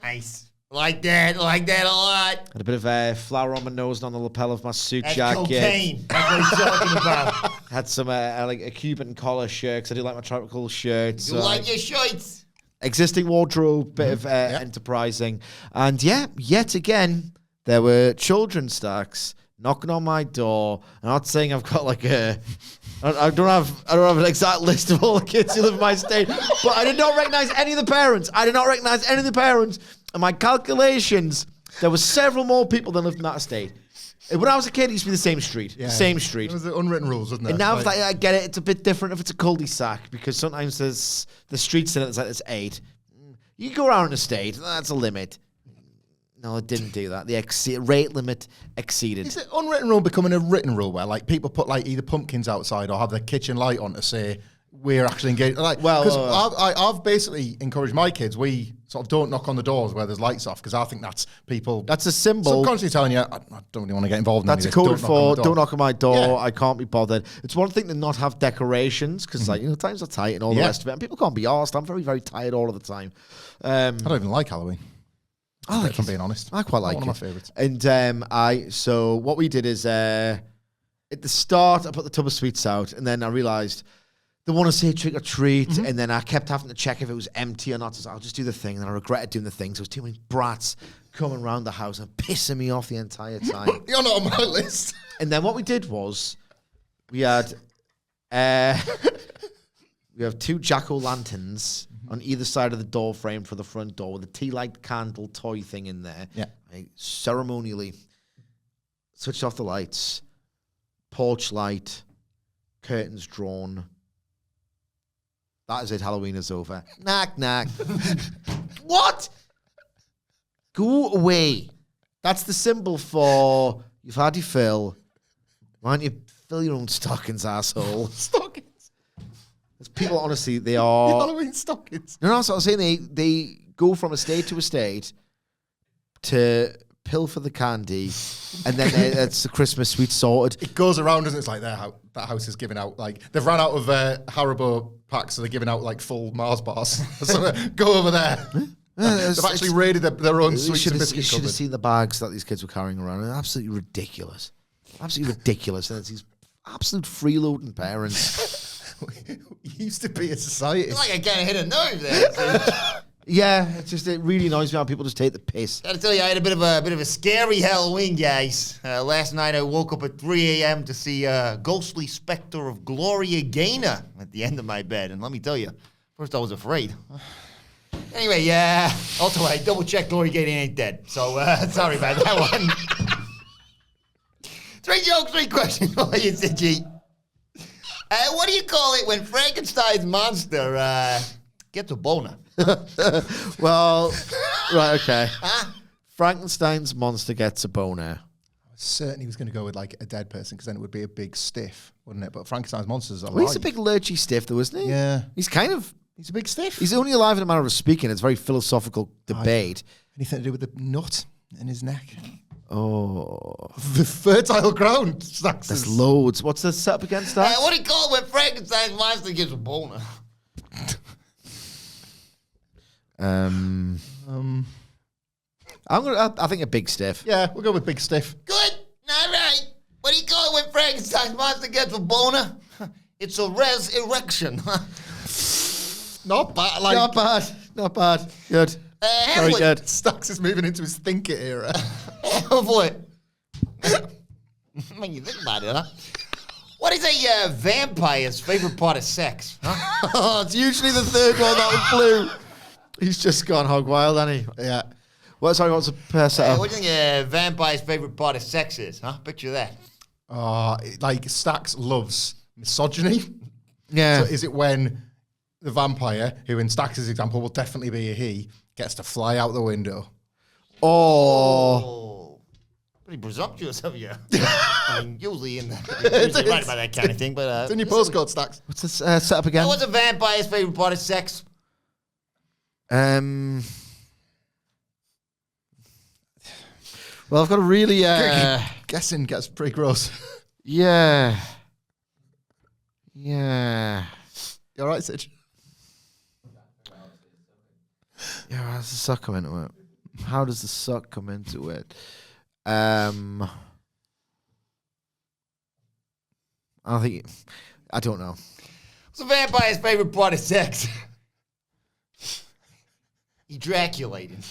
Nice. Like that a lot. Had a bit of flour on my nose and on the lapel of my suit That's jacket. cocaine. That's what he's talking about. Had some like a Cuban collar shirt because I do like my tropical shirts. You like your shirts? Existing wardrobe, bit of enterprising. And yet again, there were children, Stacks, knocking on my door. I'm not saying I've got like I don't have an exact list of all the kids who live in my state, but I did not recognize any of the parents. And my calculations, there were several more people than lived in that estate. When I was a kid, it used to be the same street. Yeah. Same street. It was the unwritten rules, wasn't it? And now it's like, I get it, it's a bit different if it's a cul-de-sac, because sometimes there's the streets in it, it's like there's 8. You can go around an estate, that's a limit. No, it didn't do that. The rate limit exceeded. Is it unwritten rule becoming a written rule where like people put like either pumpkins outside or have their kitchen light on to say we're actually engaged? Like, because I've basically encouraged my kids, we sort of don't knock on the doors where there's lights off, because I think that's people. That's a symbol. Subconsciously telling you, I don't really want to get involved in That's a any of code this. for don't knock on my door. Yeah. I can't be bothered. It's one thing to not have decorations because times are tight and all the rest of it, and people can't be arsed. I'm very, very tired all of the time. I don't even like Halloween. I like if I'm being honest. I quite like one it. of my favourites. And so what we did is at the start I put the tub of sweets out, and then I realised they want to say trick or treat, and then I kept having to check if it was empty or not. So I'll just do the thing, and then I regretted doing the thing. So it was too many brats coming around the house and pissing me off the entire time. You're not on my list. And then what we did was we had 2 jack-o'-lanterns on either side of the door frame for the front door with a tea light candle toy thing in there. Yeah. I ceremonially switched off the lights, porch light, curtains drawn. That is it. Halloween is over. Knock, knock. What? Go away. That's the symbol for you've had your fill. Why don't you fill your own stockings, asshole? Stockings. People, honestly, they are... Halloween stockings. No, so I was saying they go from estate to estate to pilfer the candy, and then it's the Christmas sweets sorted. It goes around, doesn't it? It's like that house is giving out, like, they've run out of Haribo packs, so they're giving out, like, full Mars bars. So go over there. They've actually raided their own sweets and biscuit You should have cupboard. seen the bags that these kids were carrying around. They're absolutely ridiculous. Absolutely ridiculous. And it's these absolute freeloading parents. We used to be a society. Like I kind of hit a nerve there. Yeah, it really annoys me how people just take the piss. Gotta tell you, I had a bit of a scary Halloween, guys. Last night I woke up at 3 a.m. to see a ghostly specter of Gloria Gaynor at the end of my bed, and let me tell you, first I was afraid. Anyway, yeah. Also, I double-checked Gloria Gaynor ain't dead, so sorry about that one. 3 jokes, 3 questions for you, Sidgy. What do you call it when Frankenstein's monster gets a boner? Well, right, okay. Frankenstein's monster gets a boner. I was certain he was going to go with like a dead person, because then it would be a big stiff, wouldn't it? But Frankenstein's monsters are Well, he's a big lurchy stiff, though, isn't he? Yeah. He's kind of He's a big stiff. He's only alive in a manner of speaking. It's a very philosophical debate. Anything to do with the nut in his neck? Oh. The fertile ground. There's loads. What's the setup against that? What do you call it when Frankenstein's monster gives a boner? I think a big stiff. Yeah, we'll go with big stiff. Good. All right. What do you call it when Frankenstein's monster gets a boner? It's a resurrection. Not bad. Not bad. Good. Very good. Stacks is moving into his think it era. What? When you think about it, huh? What is a vampire's favorite part of sex? Huh? It's usually the third one that was blue. He's just gone hog wild, hasn't he? Yeah. What's the setup? What do you think a vampire's favorite part of sex is? Huh? Picture that. Like Stacks loves misogyny. Yeah. So is it when the vampire, who in Stacks' example will definitely be a he, gets to fly out the window? Oh. Pretty presumptuous of you. I mean, usually right about that kind of thing, but... It's in your postcode, Stacks. What's this setup again? What's a vampire's favorite part of sex? Well, I've got a really... Guessing gets pretty gross. Yeah. You all right, Sidge? Yeah, how does the suck come into it? How does the suck come into it? I don't know. What's a vampire's favorite part of sex? Ejaculating.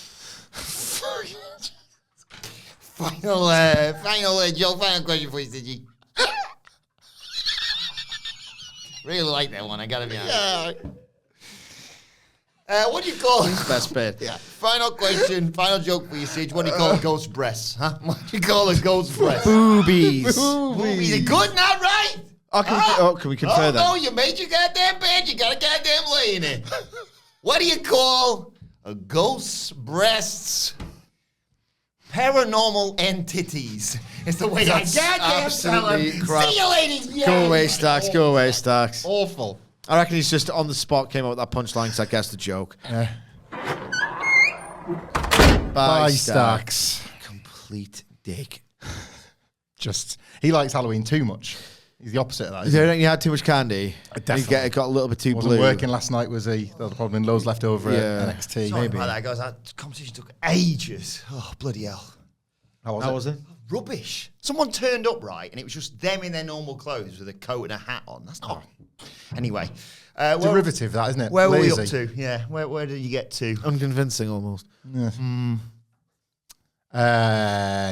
Final question for you, Sidgy. Really like that one. I gotta be honest. What do you call Best bit. Yeah. Final question, final joke for you, Sidge. What do you call a ghost breast? Huh? What do you call a ghost breast? Boobies. Boobies. Is it good? Not right. Can we compare that? No, you made your goddamn bed. You got a goddamn lay in it. What do you call a ghost's breasts? Paranormal entities. It's the way I goddamn tell them. Crap. See you ladies. Yeah. Go away, Stacks. Go away, Stacks. Awful. I reckon he's just on the spot came up with that punchline because I guessed the joke. Bye, Stacks. Complete dick. He likes Halloween too much. He's the opposite of that. Is there anything you had too much candy? Definitely. It got a little bit too Wasn't blue. working last night, was he? There was probably loads left over at NXT. Sorry about that, guys. That competition took ages. Oh, bloody hell. How was it? Rubbish. Someone turned up, right, and it was just them in their normal clothes with a coat and a hat on. That's not... Anyway. Derivative, that, isn't it? Where were we Lazy. up to? Yeah, where did you get to? Unconvincing, almost.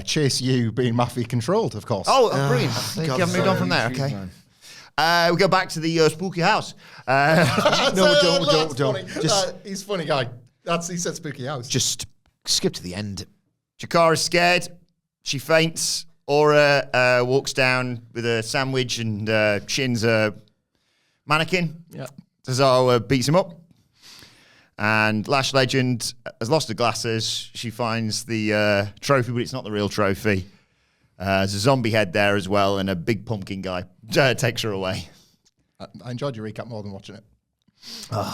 Chase U being mafia controlled, of course. Oh, brilliant. You haven't moved on from there, okay. We go back to the spooky house. No, don't. He's a funny guy. He said spooky house. Just skip to the end. Jakara's scared. She faints. Aura walks down with a sandwich and shins a mannequin. Yeah. Cesaro beats him up. And Lash Legend has lost her glasses. She finds the trophy, but it's not the real trophy. There's a zombie head there as well, and a big pumpkin guy takes her away. I enjoyed your recap more than watching it.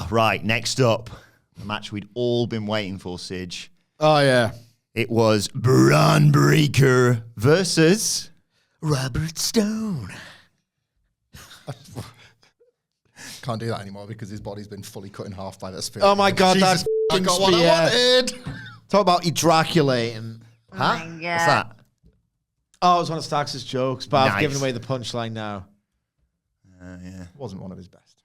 Right, next up, the match we'd all been waiting for, Sidge. Oh, yeah. It was Braun Breaker versus Robert Stone. Can't do that anymore because his body's been fully cut in half by that spear. Oh, my God, Jesus, that I got what I wanted. Talk about ejaculating. Huh? What's that? Oh, it was one of Stax' jokes, but I've Nice. given away the punchline now. Yeah. Wasn't one of his best.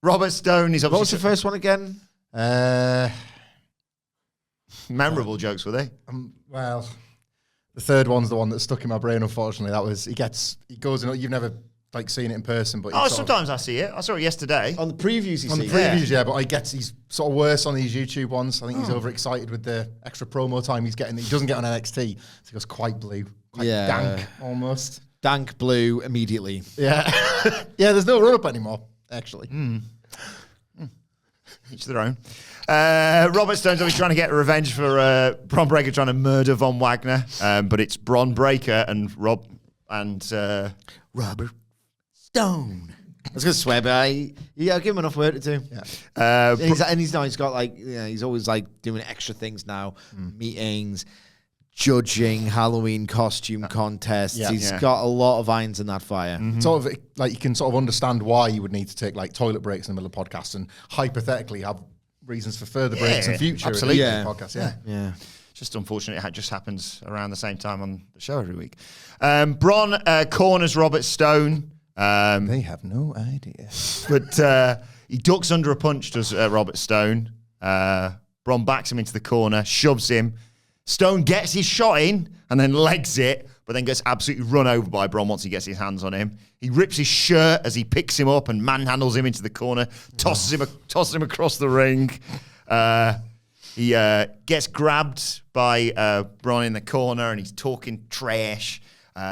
Robert Stone is obviously... What was the first one again? Memorable jokes, were they? Well, the third one's the one that stuck in my brain, unfortunately. That was, he goes in, you've never seen it in person, but Sometimes I see it. I saw it yesterday. On the previews, you on see. the previews, yeah, but he's sort of worse on these YouTube ones. I think he's overexcited with the extra promo time he's getting. He doesn't get on NXT, so he goes quite blue, quite dank almost. Dank blue immediately. Yeah. Yeah, there's no run-up anymore, actually. Each their own. Robert Stone's always trying to get revenge for Bron Breakker trying to murder Von Wagner, but it's Bron Breakker and Robert Stone I was going to swear, but I'll give him enough work to do. Yeah. He's got like, he's always like doing extra things now, meetings, judging, Halloween costume contests. He's got a lot of irons in that fire. Sort of like you can sort of understand why you would need to take like toilet breaks in the middle of podcasts and hypothetically have reasons for further breaks in future. Absolutely. Podcast. Yeah. Just unfortunate it just happens around the same time on the show every week. Bron corners Robert Stone. They have no idea. But he ducks under a punch, does Robert Stone. Bron backs him into the corner, shoves him. Stone gets his shot in and then legs it, but then gets absolutely run over by Bron once he gets his hands on him. He rips his shirt as he picks him up and manhandles him into the corner, tosses him across the ring. He gets grabbed by Bron in the corner and he's talking trash.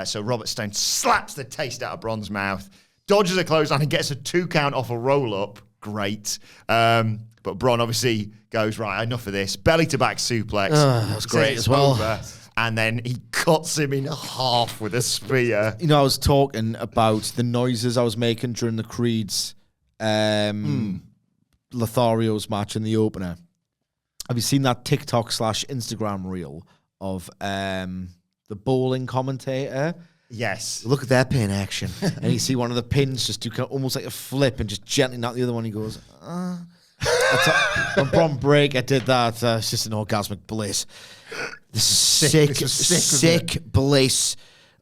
So Robert Stone slaps the taste out of Bron's mouth, dodges a clothesline and gets a 2 count off a roll-up. Great. But Bron obviously goes, right, enough of this. Belly to back suplex. That's great as well. And then he cuts him in half with a spear. You know, I was talking about the noises I was making during the Creed's Lothario's match in the opener. Have you seen that TikTok/Instagram reel of the bowling commentator? Yes. Look at that pin action. And you see one of the pins just do kind of almost like a flip and just gently knock the other one. He goes, when Bron Breaker did that, it's just an orgasmic bliss. This is sick bliss.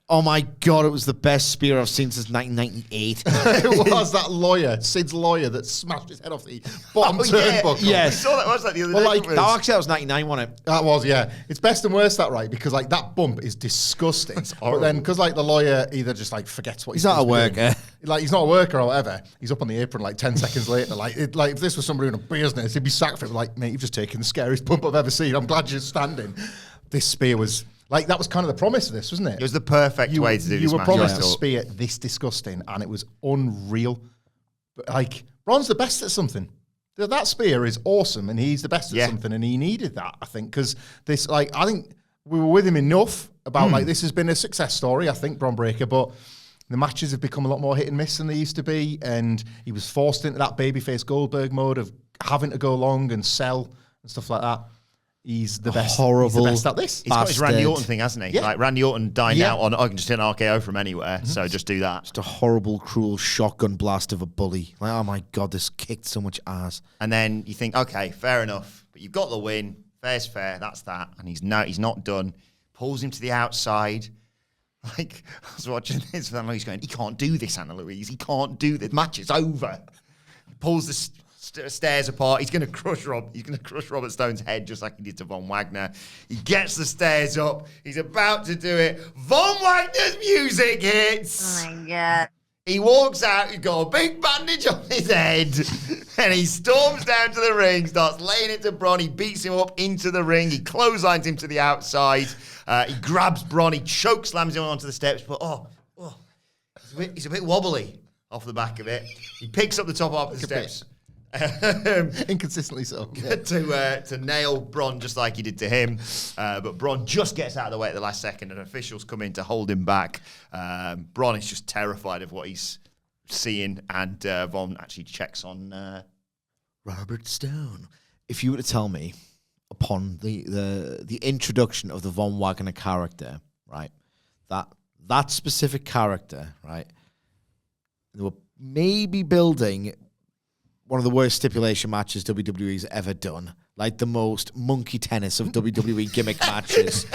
Oh my God, it was the best spear I've seen since 1998. It was that lawyer, Sid's lawyer, that smashed his head off the bottom turnbuckle. Yeah. I saw that like the other day. Like, Actually, that was 99, wasn't it? That was, yeah. It's best and worst, that, right? Because, like, that bump is disgusting. But then, because, like, the lawyer either just, like, forgets what He's not a worker. Like, he's not a worker or whatever. He's up on the apron, like, 10 seconds later. Like, if this was somebody in a business, he'd be sacked for it. Like, mate, you've just taken the scariest bump I've ever seen. I'm glad you're standing. This spear was... Like, that was kind of the promise of this, wasn't it? It was the perfect way to do this You were match, promised a spear this disgusting, and it was unreal. But, like, Bron's the best at something. That spear is awesome, and he's the best at something, and he needed that, I think, because this, like, I think we were with him enough about, like, this has been a success story, I think, Bron Breakker, but the matches have become a lot more hit and miss than they used to be, and he was forced into that babyface Goldberg mode of having to go long and sell and stuff like that. He's the best. Horrible. He's the best at this. He's got his Randy Orton thing, hasn't he? Yeah. Like Randy Orton dined out on, I can just hit an RKO from anywhere, so just do that. Just a horrible, cruel shotgun blast of a bully. Like, oh my God, this kicked so much ass. And then you think, okay, fair enough, but you've got the win. Fair's fair, that's that. And he's not done. Pulls him to the outside. Like, I was watching this, and he's going, he can't do this, Anna Louise. He can't do this. Match is over. Pulls the stairs apart. He's going to crush Robert Stone's head just like he did to Von Wagner. He gets the stairs up. He's about to do it. Von Wagner's music hits. Oh my God. He walks out. He's got a big bandage on his head, and he storms down to the ring, starts laying it to Bron. He beats him up into the ring. He clotheslines him to the outside. He grabs Bron. He choke slams him onto the steps, but he's a bit wobbly off the back of it. He picks up the top half of the steps. Inconsistently so. To nail Bron just like he did to him. But Bron just gets out of the way at the last second, and officials come in to hold him back. Bron is just terrified of what he's seeing, and Von actually checks on Robert Stone. If you were to tell me, upon the introduction of the Von Wagner character, right, that specific character, right, they were maybe building one of the worst stipulation matches WWE's ever done. Like the most monkey tennis of WWE gimmick matches.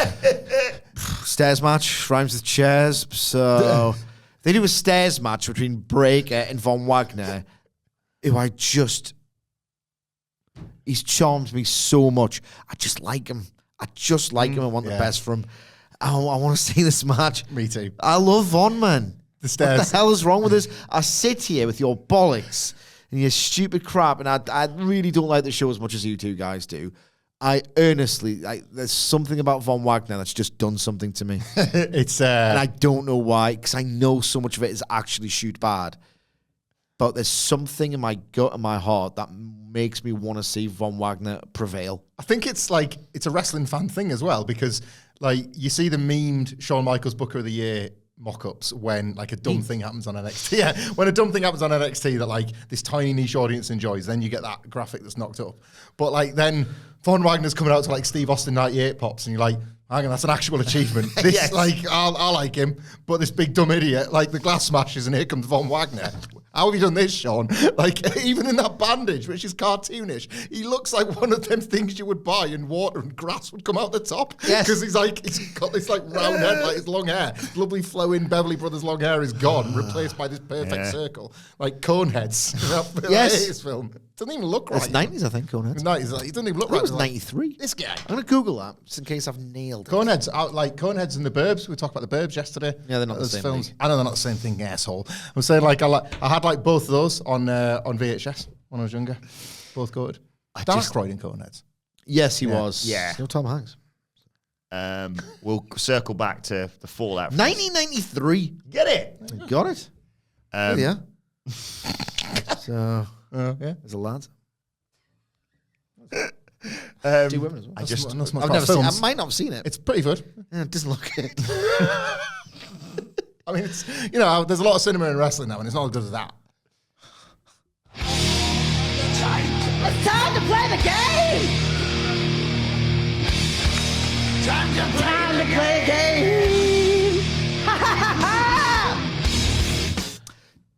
Stairs match, rhymes with chairs. So they do a stairs match between Breakker and Von Wagner, who he's charmed me so much. I just like him. I want the best from him. I want to see this match. Me too. I love Von, man. The stairs. What the hell is wrong with this? I sit here with your bollocks and your stupid crap, and I really don't like the show as much as you two guys do. I earnestly, there's something about Von Wagner that's just done something to me. It's and I don't know why, because I know so much of it is actually shoot bad. But there's something in my gut and my heart that makes me want to see Von Wagner prevail. I think it's a wrestling fan thing as well, because like you see the memed Shawn Michaels Booker of the Year mock-ups when like a dumb thing happens on NXT. Yeah, when a dumb thing happens on NXT that like this tiny niche audience enjoys, then you get that graphic that's knocked up. But like then Von Wagner's coming out to like Steve Austin 98 pops, and you're like, hang on, that's an actual achievement. This Yes. like I like him, but this big dumb idiot, like the glass smashes, and here comes Von Wagner. How have you done this, Sean? Like, even in that bandage, which is cartoonish, he looks like one of them things you would buy and water and grass would come out the top. Yes. Because he's got this like round head, like his long hair. Lovely flowing Beverly Brothers long hair is gone, replaced by this perfect circle. Like Coneheads. Yes. His film. Doesn't even look right. It's 90s, I think, Coneheads. 90s, like, he doesn't even look I think right. it was 93. This guy. I'm going to Google that, just in case I've nailed it. Coneheads, Coneheads and the Burbs. We talked about the Burbs yesterday. Yeah, they're not the Those same films. league. I know they're not the same thing, asshole. I'm saying like I had like both of those on VHS when I was younger. Both good. Dan Aykroyd in Coneheads. Yes, he was. Yeah. Still Tom Hanks. We'll circle back to the Fallout. 1993. Get it? Got it. Yeah. So, Yeah. there's a lad. Two women as well. I just Not so much I've about never seen it. films. I might not have seen it. It's pretty good. Yeah, it doesn't look it. I mean, it's there's a lot of cinema in wrestling now, and it's not as good as that. It's time to play the game! Time to play the game! Ha ha ha ha!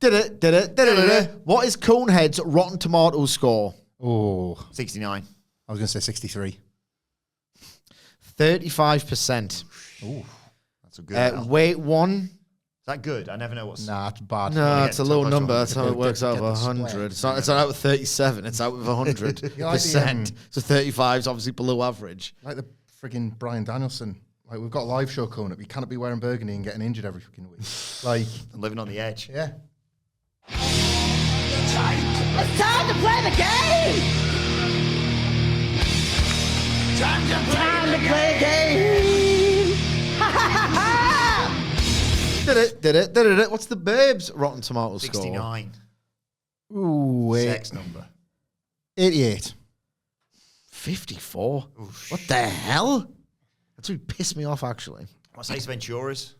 Did it. What is Conehead's Rotten Tomatoes score? Oh, 69. I was going to say 63. 35%. Ooh. That's a good. Weight one. Is that good? I never know what's. Nah, it's bad. No, it's a low Top number. one. That's how it works out of Get the 100. split. It's not out with 37. It's out with 100%. You like the, So 35 is obviously below average. Like the frigging Bryan Danielson. Like, we've got a live show coming up. You cannot be wearing burgundy and getting injured every freaking week. Like, Living on the edge. yeah. It's time to play the game! Time to play the game! Ha ha ha ha! Did it. What's the Burbs Rotten Tomatoes score? 69. Ooh, wait. Sex number. 88. 54. What the hell? That's really pissed me off, actually. What's Ace Ventura's?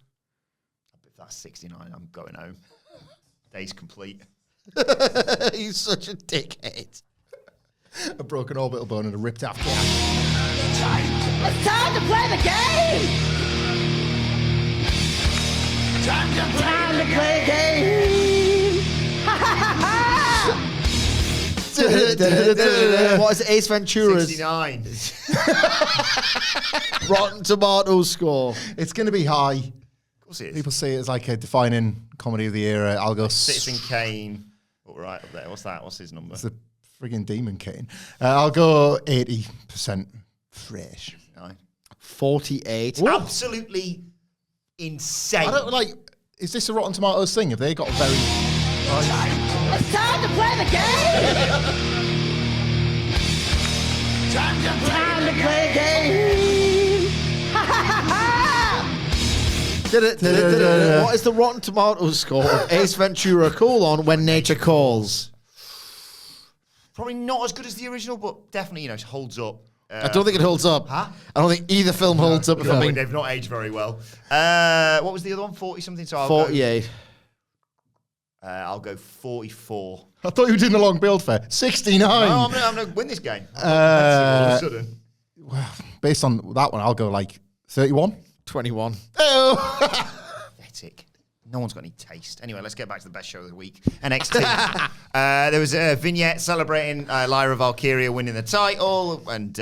If that's 69, I'm going home. Day's complete. He's such a dickhead. A broken orbital bone and a ripped off. It's time to play the game! Time to play the game! Ha ha ha ha! What is Ace Ventura's 69. Rotten Tomatoes score? It's going to be high. Of course it is. People see it as like a defining comedy of the era. I'll go Citizen Kane. All right, up there. What's that? What's his number? It's the friggin' Demon Kane. I'll go 80% fresh. 9. 48. Absolutely insane. I don't like. Is this a Rotten Tomatoes thing? Have they got a very? It's time to play the game! Time to play the game! Ha ha ha ha! Did it. What is the Rotten Tomatoes score of Ace Ventura: When Nature Calls? Probably not as good as the original, but definitely, it holds up. I don't think it holds up. Huh? I don't think either film holds up. If No, I'm being they've not aged very well. What was the other one? 40 something. So I'll 48. Go, I'll go 44. I thought you were doing the long build for 69. No, I'm going to win this game. All of a sudden. Based on that one, I'll go like 31. 21. Oh, Pathetic. No one's got any taste. Anyway, let's get back to the best show of the week. NXT. There was a vignette celebrating Lyra Valkyria winning the title and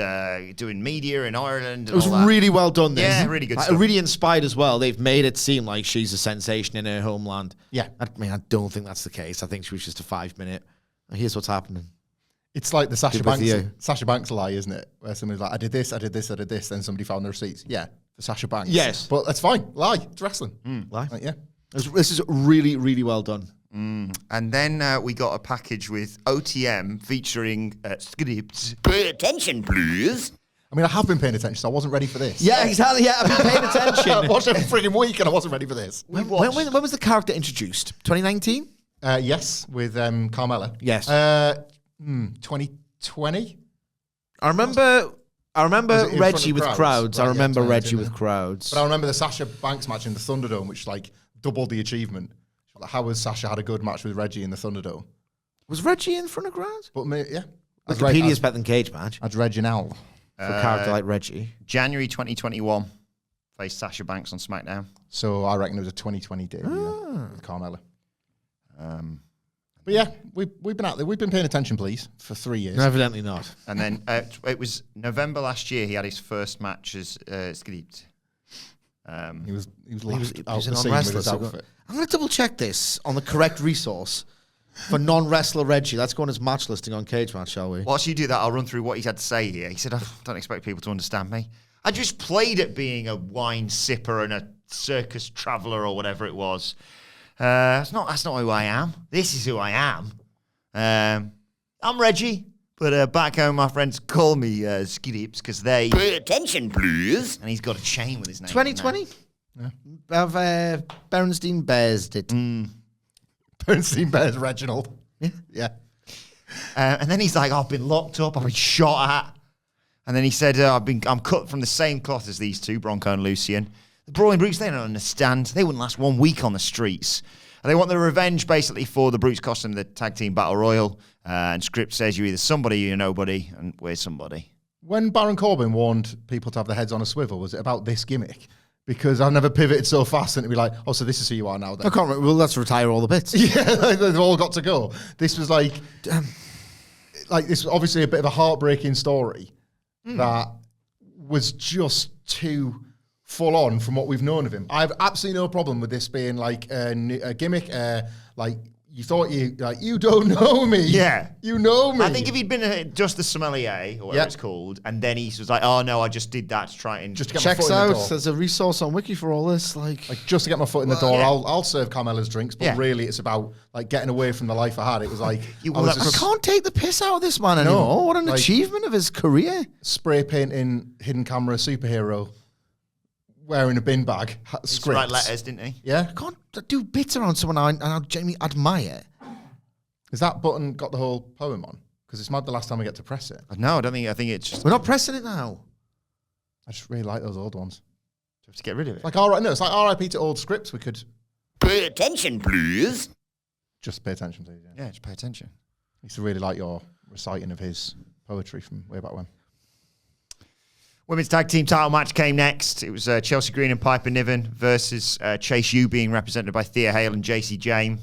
doing media in Ireland. And It was all that. really well done. This. Yeah, really good Like, stuff. really inspired as well. They've made it seem like she's a sensation in her homeland. Yeah. I mean, I don't think that's the case. I think she was just a 5-minute. Here's what's happening. it's like the Sasha Good with Banks, you. lie, isn't it? Where somebody's like, I did this. Then somebody found the receipts. Yeah, for Sasha Banks. Yes. But that's fine. Lie. It's wrestling. Lie. Like, yeah. This is really, really well done. And then we got a package with OTM featuring scripts. Pay attention, please. I mean, I have been paying attention, so I wasn't ready for this. Yeah, exactly. Yeah, I've been paying I attention. watched every frigging week and I wasn't ready for this. when was the character introduced? 2019? Yes, with Carmella. Yes. 2020. I remember Was it in front Reggie of with crowds? crowds. I Right, yeah, remember 2019, Reggie with yeah. crowds. But I remember the Sasha Banks match in the Thunderdome, which like doubled the achievement. Like, how has Sasha had a good match with Reggie in the Thunderdome? Was Reggie in front of ground? But yeah. Wikipedia's better than cage match. That's Reginald. For a character like Reggie. January 2021, faced Sasha Banks on SmackDown. So I reckon it was a 2020 debut with Carmella. But yeah, we've been out there. We've been paying attention, please, for 3 years. No, evidently not. And then it was November last year. He had his first match as Skript. He was last He out was the a scene with his non-wrestler. outfit. I'm going to double check this on the correct resource for non-wrestler Reggie. Let's go on his match listing on Cage Match, shall we? Whilst you do that, I'll run through what he's had to say here. He said, I don't expect people to understand me. I just played at being a wine sipper and a circus traveller or whatever it was. That's not who I am. This is who I am. I'm Reggie, but back home my friends call me Skidips because they... Pay attention, please. And he's got a chain with his name. 2020? Yeah. Bernstein Bears did. Bernstein Bears Reginald. Yeah. And then he's like, I've been locked up, I've been shot at. And then he said, I'm cut from the same cloth as these two, Bronco and Lucian. The Brawling Brutes, they don't understand. They wouldn't last 1 week on the streets. And they want the revenge, basically, for the Brutes cost them the tag team battle royal. And Script says you're either somebody or you're nobody, and we're somebody. When Baron Corbin warned people to have their heads on a swivel, was it about this gimmick? Because I've never pivoted so fast and it'd be like, oh, so this is who you are now then. I can't remember. Well, let's retire all the bits. Yeah, they've all got to go. This was like this was obviously a bit of a heartbreaking story that was just too full on from what we've known of him. I have absolutely no problem with this being like a gimmick, like you thought you don't know me. Yeah. You know me. I think if he'd been just the sommelier, or whatever it's called, and then he was like, oh no, I just did that to try and... Just to get my Checks foot in the out. door. There's a resource on Wiki for all this. Like Just to get my foot in the door, yeah. I'll serve Carmella's drinks, but really it's about like getting away from the life I had. It was like I can't take the piss out of this man anymore. What an achievement of his career. Spray painting hidden camera superhero wearing a bin bag. He write letters, didn't he? Yeah. I can't do bits around someone I genuinely admire. Is that button got the whole poem on? Because it's mad the last time we get to press it. No, I don't think. I think it's just... We're not pressing it now. I just really like those old ones. have to get rid of it. Like, all right, no, it's like RIP to old scripts. We could Pay attention, please. just pay attention to. Yeah, just pay attention. I used to really like your reciting of his poetry from way back when. Women's tag team title match came next. It was Chelsea Green and Piper Niven versus Chase U being represented by Thea Hale and JC Jane.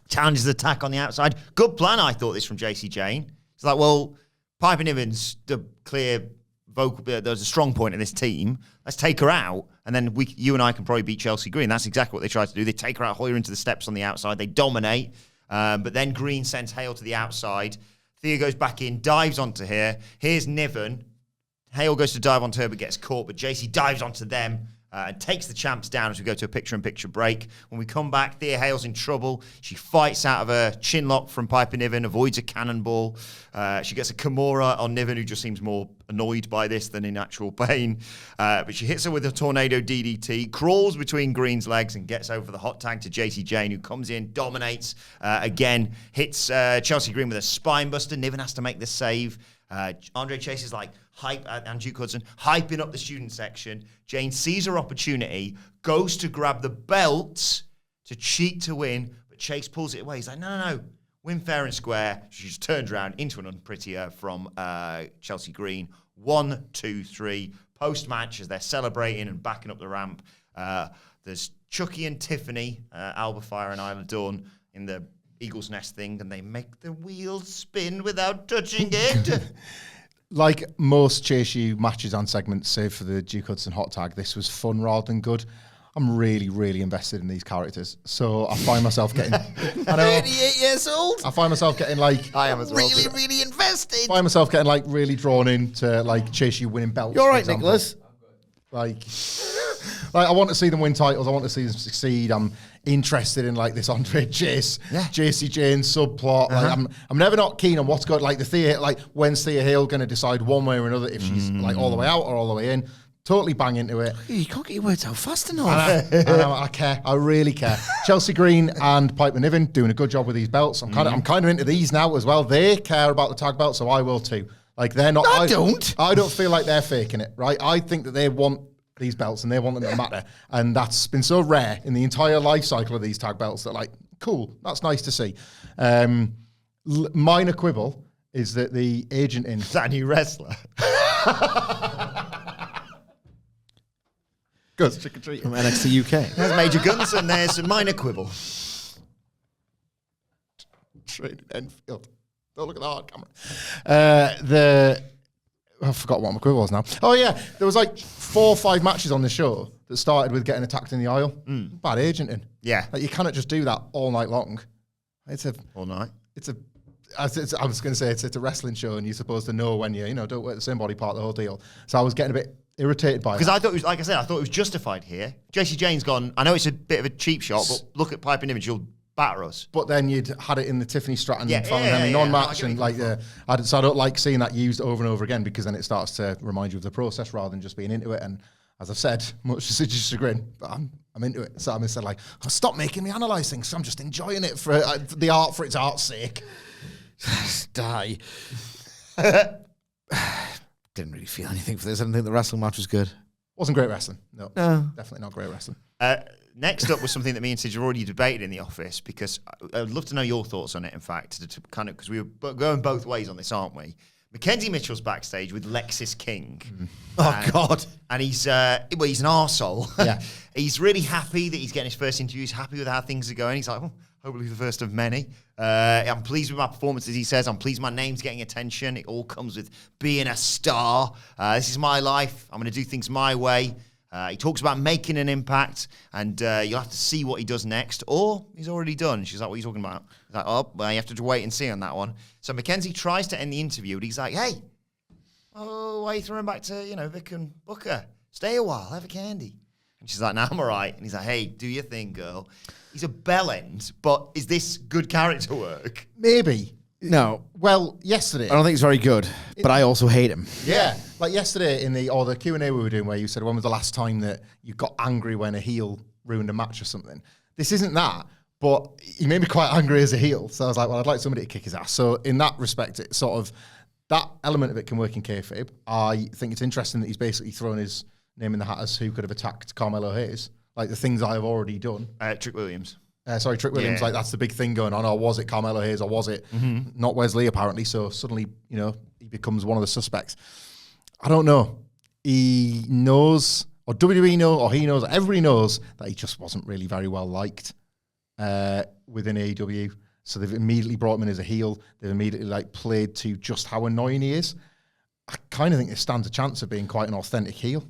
Challenges the attack on the outside. Good plan, I thought, this from JC Jane. It's like, well, Piper Niven's the clear vocal. There's a strong point in this team. Let's take her out, and then you and I can probably beat Chelsea Green. That's exactly what they tried to do. They take her out, Hoyer into the steps on the outside. They dominate, but then Green sends Hale to the outside. Thea goes back in, dives onto her. Here's Niven. Hale goes to dive onto her, but gets caught. But JC dives onto them and takes the champs down as we go to a picture-in-picture break. When we come back, Thea Hale's in trouble. She fights out of a chin lock from Piper Niven, avoids a cannonball. She gets a Kimura on Niven, who just seems more annoyed by this than in actual pain. But she hits her with a tornado DDT, crawls between Green's legs and gets over the hot tag to JC Jane, who comes in, dominates, again, hits Chelsea Green with a spine buster. Niven has to make the save. Andre Chase is like and Duke Hudson hyping up the student section. Jane sees her opportunity, goes to grab the belt to cheat to win, but Chase pulls it away. He's like, no, win fair and square. She just turns around into an unprettier from Chelsea Green. 1, 2, 3. Post-match, as they're celebrating and backing up the ramp, there's Chucky and Tiffany, Alba Fire and Isla Dawn in the Eagle's Nest thing, and they make the wheels spin without touching it. Like most Chase U matches and segments, save for the Duke Hudson hot tag, this was fun rather than good. I'm really, really invested in these characters. So I find myself getting... 38 years old? I find myself getting like... I am as well. Really invested. I find myself getting like really drawn into like Chase U winning belts. You're for right, example. Nicholas. Like I want to see them win titles. I want to see them succeed. I'm interested in like this Andre Chase, JC Jane subplot. Like I'm never not keen on what's going. Like the Thea, like when's Thea Hale going to decide one way or another if she's like all the way out or all the way in. Totally bang into it. You can't get your words out fast enough. I care. I really care. Chelsea Green and Piper Niven doing a good job with these belts. I'm kind of into these now as well. They care about the tag belt, so I will too. Like they're not. I don't. I don't feel like they're faking it, right? I think that they want these belts, and they want them to matter. And that's been so rare in the entire life cycle of these tag belts that, like, cool, that's nice to see. Minor quibble is that the agent in... Is that a new wrestler? Goes trick-or-treat. From NXT UK. There's Major Guns and there's a minor quibble. Trade Enfield. Don't look at the hard camera. I forgot what my quibble was now. Oh, yeah. There was like 4 or 5 matches on the show that started with getting attacked in the aisle. Bad agenting. Yeah. Like, you cannot just do that all night long. All night. I was going to say it's a wrestling show, and you're supposed to know when you don't work the same body part, the whole deal. So I was getting a bit irritated by it. Because I thought it was, like I said, I thought it was justified here. JC Jane's gone, I know it's a bit of a cheap shot, but look at Pipe and Image, you'll batter us. But then you'd had it in the Tiffany Stratton yeah, non-match, and like, so I don't like seeing that used over and over again, because then it starts to remind you of the process rather than just being into it. And as I've said, much to Sidge's chagrin, but I'm into it. So I'm said like, stop making me analyse things. I'm just enjoying it for the art for its art's sake. Die. Didn't really feel anything for this. I didn't think the wrestling match was good. Wasn't great wrestling. No. Definitely not great wrestling. Next up was something that me and Sidge have already debated in the office, because I'd love to know your thoughts on it, in fact, to kind of, because we were going both ways on this, aren't we? Mackenzie Mitchell's backstage with Lexis King. Oh, God. And he's an arsehole. Yeah. He's really happy that he's getting his first interview. He's happy with how things are going. He's like, hopefully the first of many. I'm pleased with my performances, he says. I'm pleased my name's getting attention. It all comes with being a star. This is my life. I'm going to do things my way. He talks about making an impact, and you'll have to see what he does next, or he's already done. She's like, what are you talking about? He's like, well, you have to wait and see on that one. So Mackenzie tries to end the interview, and he's like, hey, why are you throwing back to, Vic and Booker? Stay a while, have a candy. And she's like, no, I'm all right. And he's like, hey, do your thing, girl. He's a bellend, but is this good character work? Maybe. No. Well, yesterday. I don't think it's very good, but I also hate him. Yeah. Like yesterday in the Q&A we were doing, where you said, when was the last time that you got angry when a heel ruined a match or something? This isn't that, but he made me quite angry as a heel. So I was like, well, I'd like somebody to kick his ass. So in that respect, it's sort of, that element of it can work in kayfabe. I think it's interesting that he's basically thrown his name in the hat as who could have attacked Carmelo Hayes. Like the things I have already done. Trick Williams. Trick Williams, like that's the big thing going on. Or was it Carmelo Hayes, or was it not Wesley, apparently? So suddenly, he becomes one of the suspects. I don't know. He knows, or WWE knows, or he knows, everybody knows that he just wasn't really very well liked within AEW. So they've immediately brought him in as a heel. They've immediately played to just how annoying he is. I kind of think this stands a chance of being quite an authentic heel.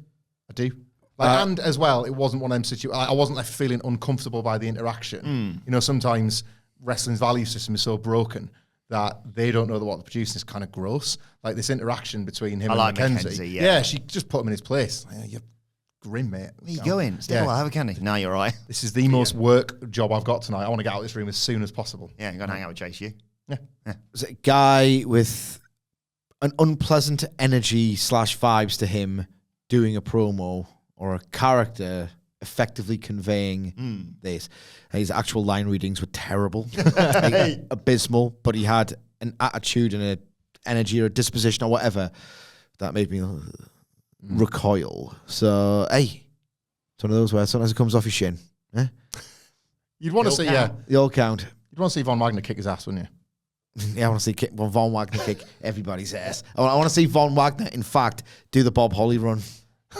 I do. And as well, it wasn't one of them situations. I wasn't left feeling uncomfortable by the interaction. Sometimes wrestling's value system is so broken that they don't know that what they're producing is kind of gross. Like this interaction between him and Mackenzie. Yeah, she just put him in his place. You're grim, mate. Where you going? Stay a while, have a candy. No, you're all right. This is the most work job I've got tonight. I want to get out of this room as soon as possible. Yeah, you're going to hang out with Chase, you? Yeah. There's a guy with an unpleasant energy / vibes to him doing a promo, or a character effectively conveying this. His actual line readings were terrible, abysmal, but he had an attitude and an energy or a disposition or whatever that made me recoil. So, hey, it's one of those where sometimes it comes off your shin. Eh? You'd want to see, the old count. You'd want to see Von Wagner kick his ass, wouldn't you? Yeah, I want to see Von Wagner kick everybody's ass. I want to see Von Wagner, in fact, do the Bob Holly run.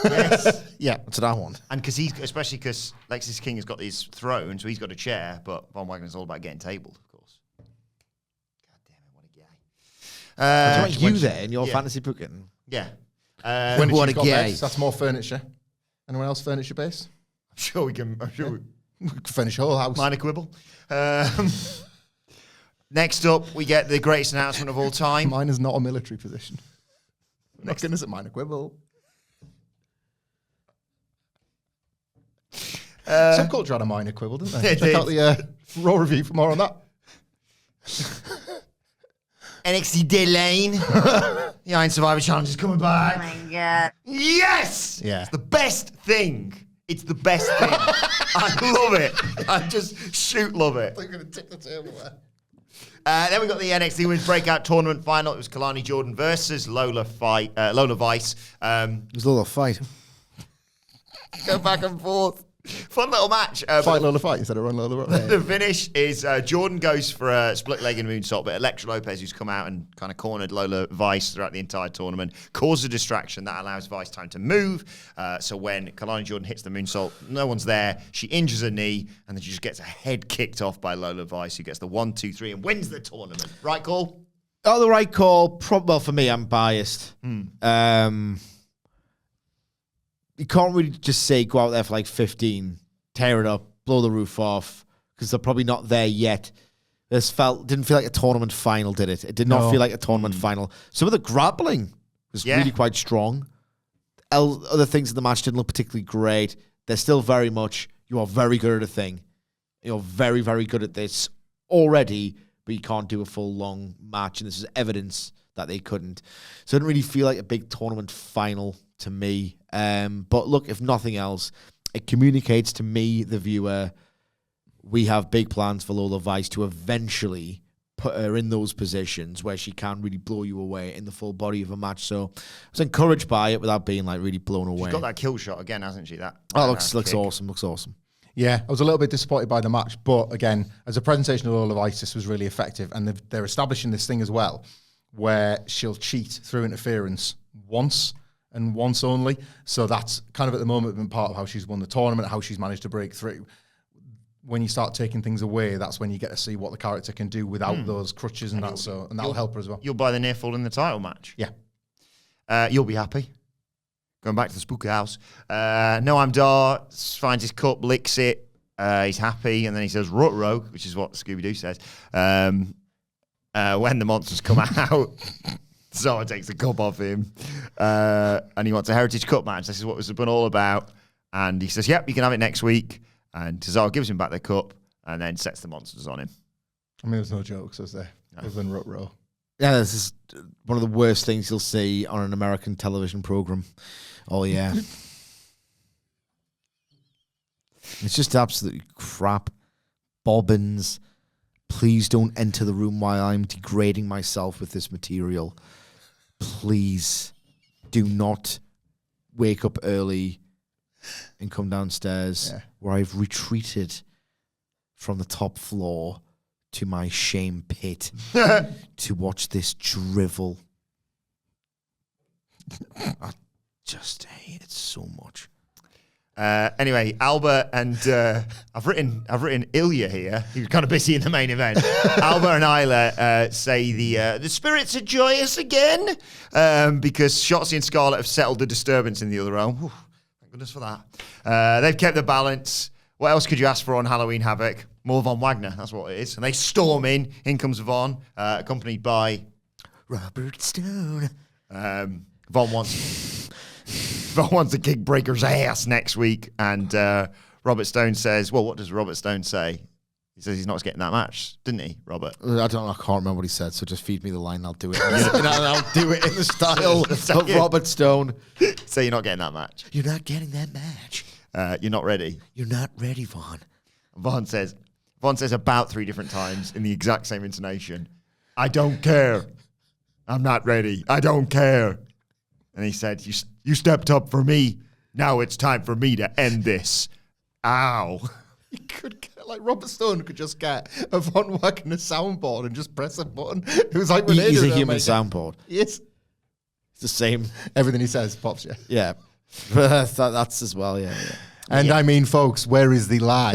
Yes. Yeah, that's what I want. And especially because Lexis King has got his throne, so he's got a chair, but Von Wagner's all about getting tabled, of course. God damn it, what a guy. Do you want you there in your fantasy booking? Yeah. What a gay. That's more furniture. Anyone else furniture based? I'm sure we can furnish a whole house. Minor quibble. Next up, we get the greatest announcement of all time. Mine is not a military position. Next in is a minor quibble. Subculture had a minor quibble, didn't they? Check out the Raw review for more on that. NXT Delane. The Iron Survivor Challenge is coming back. Oh my God. Yes! Yeah. It's the best thing. It's the best thing. I love it. I just love it. They're going to tip the table there. Then we got the NXT Women's Breakout Tournament final. It was Kalani Jordan versus Lola Vice. It was a little fight. Go back and forth. Fun little match. Fight Lola fight instead of run Lola run. The finish is Jordan goes for a split leg and moonsault, but Elektra Lopez, who's come out and kind of cornered Lola Vice throughout the entire tournament, causes a distraction that allows Vice time to move. So when Kalani Jordan hits the moonsault, no one's there. She injures her knee, and then she just gets her head kicked off by Lola Vice, who gets the 1, 2, 3 and wins the tournament. Right call? Oh, the right call. Well, for me, I'm biased. You can't really just say go out there for like 15, tear it up, blow the roof off, because they're probably not there yet. This didn't feel like a tournament final, did it? It did not feel like a tournament final. Some of the grappling was really quite strong. Other things in the match didn't look particularly great. They're still very much, you are very good at a thing. You're very, very good at this already, but you can't do a full long match, and this is evidence that they couldn't. So it didn't really feel like a big tournament final to me. But look, if nothing else, it communicates to me, the viewer, we have big plans for Lola Vice to eventually put her in those positions where she can really blow you away in the full body of a match. So I was encouraged by it without being like really blown away. She's got that kill shot again, hasn't she? Looks awesome. Looks awesome. Yeah, I was a little bit disappointed by the match, but again, as a presentation of Lola Vice, this was really effective, and they're establishing this thing as well, where she'll cheat through interference once and once only. So that's kind of at the moment been part of how she's won the tournament, how she's managed to break through. When you start taking things away, that's when you get to see what the character can do without those crutches and that. So, and that'll help her as well. You'll buy the near fall in the title match. Yeah. You'll be happy. Going back to the spooky house. Noam Dar finds his cup, licks it. He's happy, and then he says "Ruh-roh," which is what Scooby-Doo says. When the monsters come out, Zara takes the cup off him, and he wants a Heritage Cup match. This is what it's been all about. And he says, "Yep, you can have it next week." And Cesaro gives him back the cup, and then sets the monsters on him. I mean, there's no jokes, was there? Other than Ruh-roh. Yeah, this is one of the worst things you'll see on an American television program. Oh, yeah. It's just absolutely crap. Bobbins. Please don't enter the room while I'm degrading myself with this material. Please do not wake up early and come downstairs where I've retreated from the top floor to my shame pit to watch this drivel. I just hate it so much. Anyway, Albert and I've written Ilya here. He was kind of busy in the main event. Albert and Isla say the spirits are joyous again because Shotzi and Scarlett have settled the disturbance in the other realm. Whew, thank goodness for that. They've kept the balance. What else could you ask for on Halloween Havoc? More Von Wagner, that's what it is. And they storm in. In comes Von, accompanied by Robert Stone. Von wants to kick Breaker's ass next week. And Robert Stone says, well, what does Robert Stone say? He says he's not getting that match, didn't he, Robert? I can't remember what he said, so just feed me the line. I'll do it. I'll do it in the style of Robert Stone. Say you're not getting that match. You're not getting that match. You're not ready. You're not ready, Vaughn. Vaughn says about 3 different times in the exact same intonation, I don't care. I'm not ready. I don't care. And he said, you stepped up for me. Now it's time for me to end this. Ow. You could get, like, Robert Stone could just get a Von Wagner soundboard and just press a button. It was like he's a human soundboard. Yes. It's the same. Everything he says pops, yeah. Yeah. That's as well, yeah. And I mean, folks, where is the lie?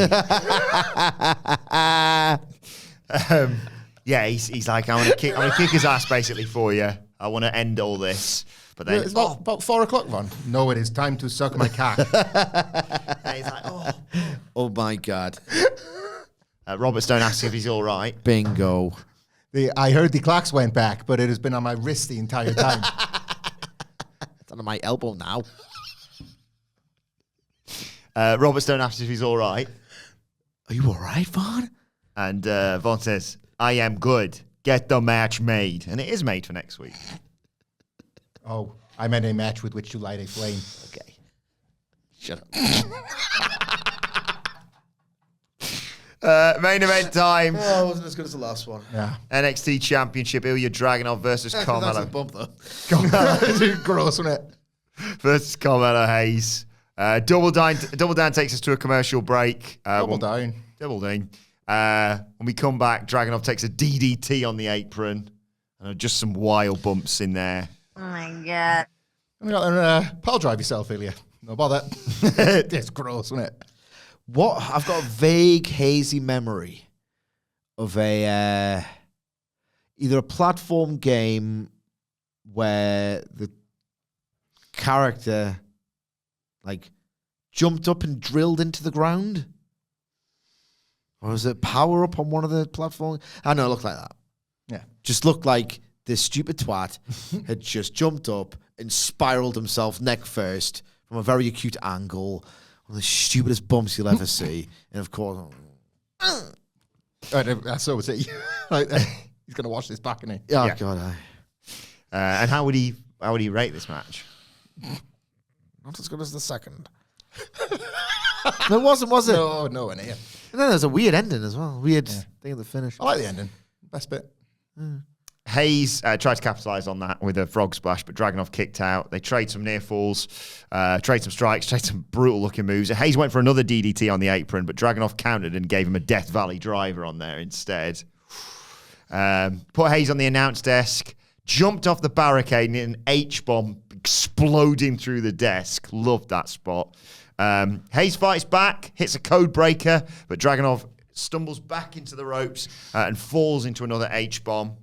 Yeah, he's like, I'm gonna kick his ass basically for you. I want to end all this. But then it's about 4 o'clock, Von. No, it is time to suck my cock. And he's like, oh my God. Robert Stone asks if he's all right. Bingo. I heard the clocks went back, but it has been on my wrist the entire time. It's on my elbow now. Robert Stone asks if he's all right. Are you all right, Vaughn? And Vaughn says, I am good. Get the match made. And it is made for next week. Oh, I meant a match with which to light a flame. Okay. Shut up. Main event time. Oh, it wasn't as good as the last one. Yeah. NXT Championship, Ilya Dragunov versus Carmelo. That's a bump, though. Gross, wasn't it? Versus Carmelo Hayes. Double Down takes us to a commercial break. Double Down. When we come back, Dragunov takes a DDT on the apron. And just some wild bumps in there. Oh my God. And I got pile drive yourself, Ilya. No bother. It's gross, isn't it? I've got a vague, hazy memory of either a platform game where the character jumped up and drilled into the ground. Or was it power up on one of the platforms? I know, it looked like that. Yeah. Just looked like this stupid twat had just jumped up and spiraled himself neck first from a very acute angle. One of the stupidest bumps you'll ever see. And of course, So was it. He's going to watch this back, isn't he? oh Yeah. God. And how would he rate this match? Not as good as the second. No, it wasn't, was it? No, in here. And then there's a weird ending as well. Weird thing at the finish. I like the ending. Best bit. Hayes tried to capitalize on that with a frog splash, but Dragunov kicked out. They trade some near falls, trade some strikes, trade some brutal looking moves. Hayes went for another DDT on the apron, but Dragunov countered and gave him a Death Valley driver on there instead. Put Hayes on the announce desk, jumped off the barricade and hit an H-bomb exploding through the desk. Loved that spot. Hayes fights back, hits a code breaker, but Dragunov stumbles back into the ropes and falls into another H-bomb.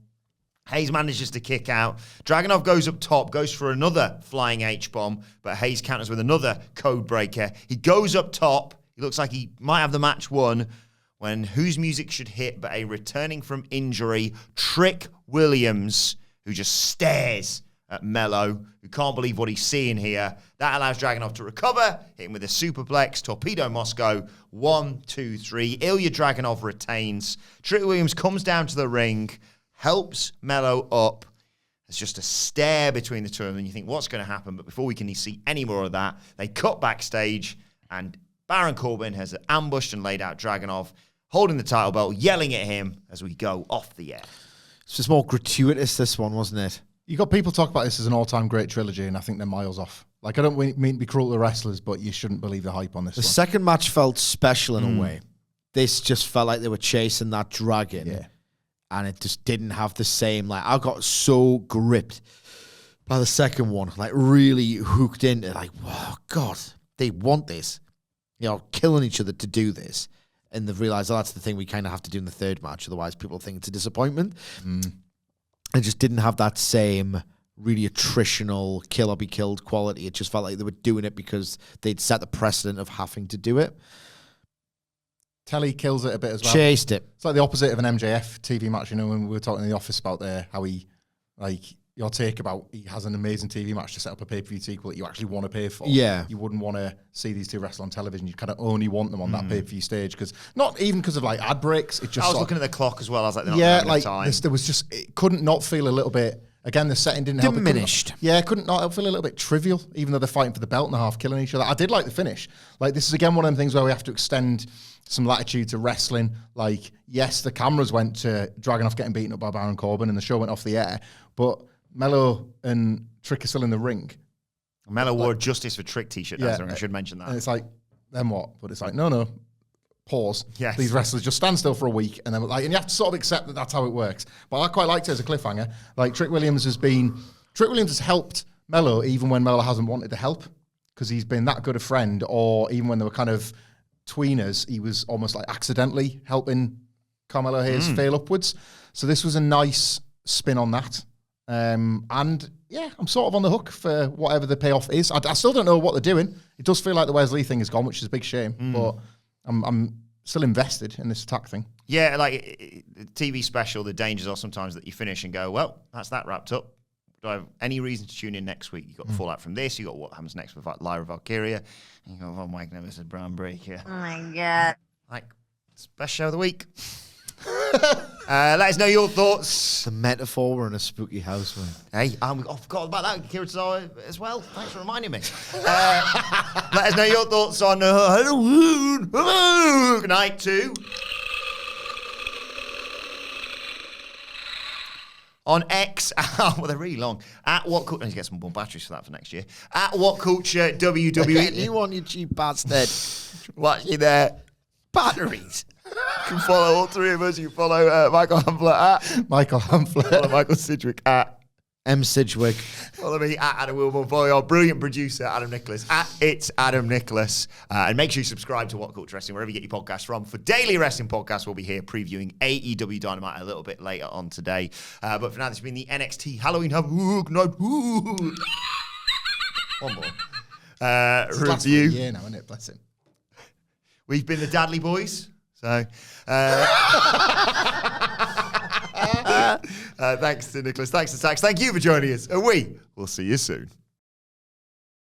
Hayes manages to kick out. Dragunov goes up top, goes for another flying H-bomb, but Hayes counters with another code breaker. He goes up top. He looks like he might have the match won when whose music should hit but a returning from injury, Trick Williams, who just stares at Mello, who can't believe what he's seeing here. That allows Dragunov to recover, hit him with a superplex, Torpedo Moscow, 1, 2, 3. Ilya Dragunov retains. Trick Williams comes down to the ring, helps Mello up. There's just a stare between the two of them, and you think, what's going to happen? But before we can see any more of that, they cut backstage, and Baron Corbin has ambushed and laid out Dragunov, holding the title belt, yelling at him as we go off the air. It's just more gratuitous, this one, wasn't it? You got people talk about this as an all-time great trilogy, and I think they're miles off. I don't mean to be cruel to the wrestlers, but you shouldn't believe the hype on this The one. second match felt special in a way. This just felt like they were chasing that dragon. Yeah. And it just didn't have the same, I got so gripped by the second one, really hooked into, oh, God, they want this. Killing each other to do this. And they've realised, that's the thing we kind of have to do in the third match, otherwise people think it's a disappointment. It just didn't have that same really attritional kill or be killed quality. It just felt like they were doing it because they'd set the precedent of having to do it. Telly kills it a bit as well. Chased it. It's like the opposite of an MJF TV match, when we were talking in the office about how he, your take about he has an amazing TV match to set up a pay-per-view sequel that you actually want to pay for. Yeah. You wouldn't want to see these two wrestle on television. You kind of only want them on that pay-per-view stage because not even because of ad breaks. It just I was looking at the clock as well. I was like, they're not having enough time. There was just, it couldn't not feel a little bit, again, the setting didn't help. Diminished. It couldn't not feel a little bit trivial, even though they're fighting for the belt and a half, killing each other. I did like the finish. This is again one of them things where we have to extend some latitude to wrestling. Yes, the cameras went to Dragunov getting beaten up by Baron Corbin and the show went off the air, but Mello and Trick are still in the ring. Mello wore a Justice for Trick t-shirt. I should mention that. And it's then what? But it's no. Pause. Yes. These wrestlers just stand still for a week, and then and you have to sort of accept that that's how it works. But I quite liked it as a cliffhanger. Trick Williams has helped Mello even when Mello hasn't wanted to help, because he's been that good a friend, or even when they were kind of tweeners, he was almost accidentally helping Carmelo Hayes fail upwards. So this was a nice spin on that. And yeah, I'm sort of on the hook for whatever the payoff is. I still don't know what they're doing. It does feel like the Wesley thing is gone, which is a big shame. But I'm still invested in this attack thing. Yeah, TV special, the dangers are sometimes that you finish and go, well, that's that wrapped up. Do I have any reason to tune in next week? You've got the fallout from this. You've got what happens next with Lyra Valkyria. And you go, oh, Mike never said Brown Breaker. Oh, my God. It's the best show of the week. Let us know your thoughts. The metaphor, we're in a spooky house, man. Hey, I forgot about that. Kira Tozawa as well. Thanks for reminding me. Let us know your thoughts on Halloween. Good night, too. On X, well, they're really long. At What Culture, I need to get some more batteries for that for next year. At What Culture WWE. You want your cheap bastard. Watching there. Batteries. You can follow all three of us. You can follow Michael Hamflet at Michael Hamflet. follow Michael Sidgwick at M. Sidgwick. follow me at Adam Wilmore. Follow our brilliant producer Adam Nicholas at It's Adam Nicholas. And make sure you subscribe to What Culture Wrestling wherever you get your podcasts from. For daily wrestling podcasts, we'll be here previewing AEW Dynamite a little bit later on today. But for now, this has been the NXT Halloween Havoc night. One more review. Yeah, now, isn't it? Bless him. We've been the Dadley Boyz. So, thanks to Nicholas, thanks to Sax, thank you for joining us, and we will see you soon.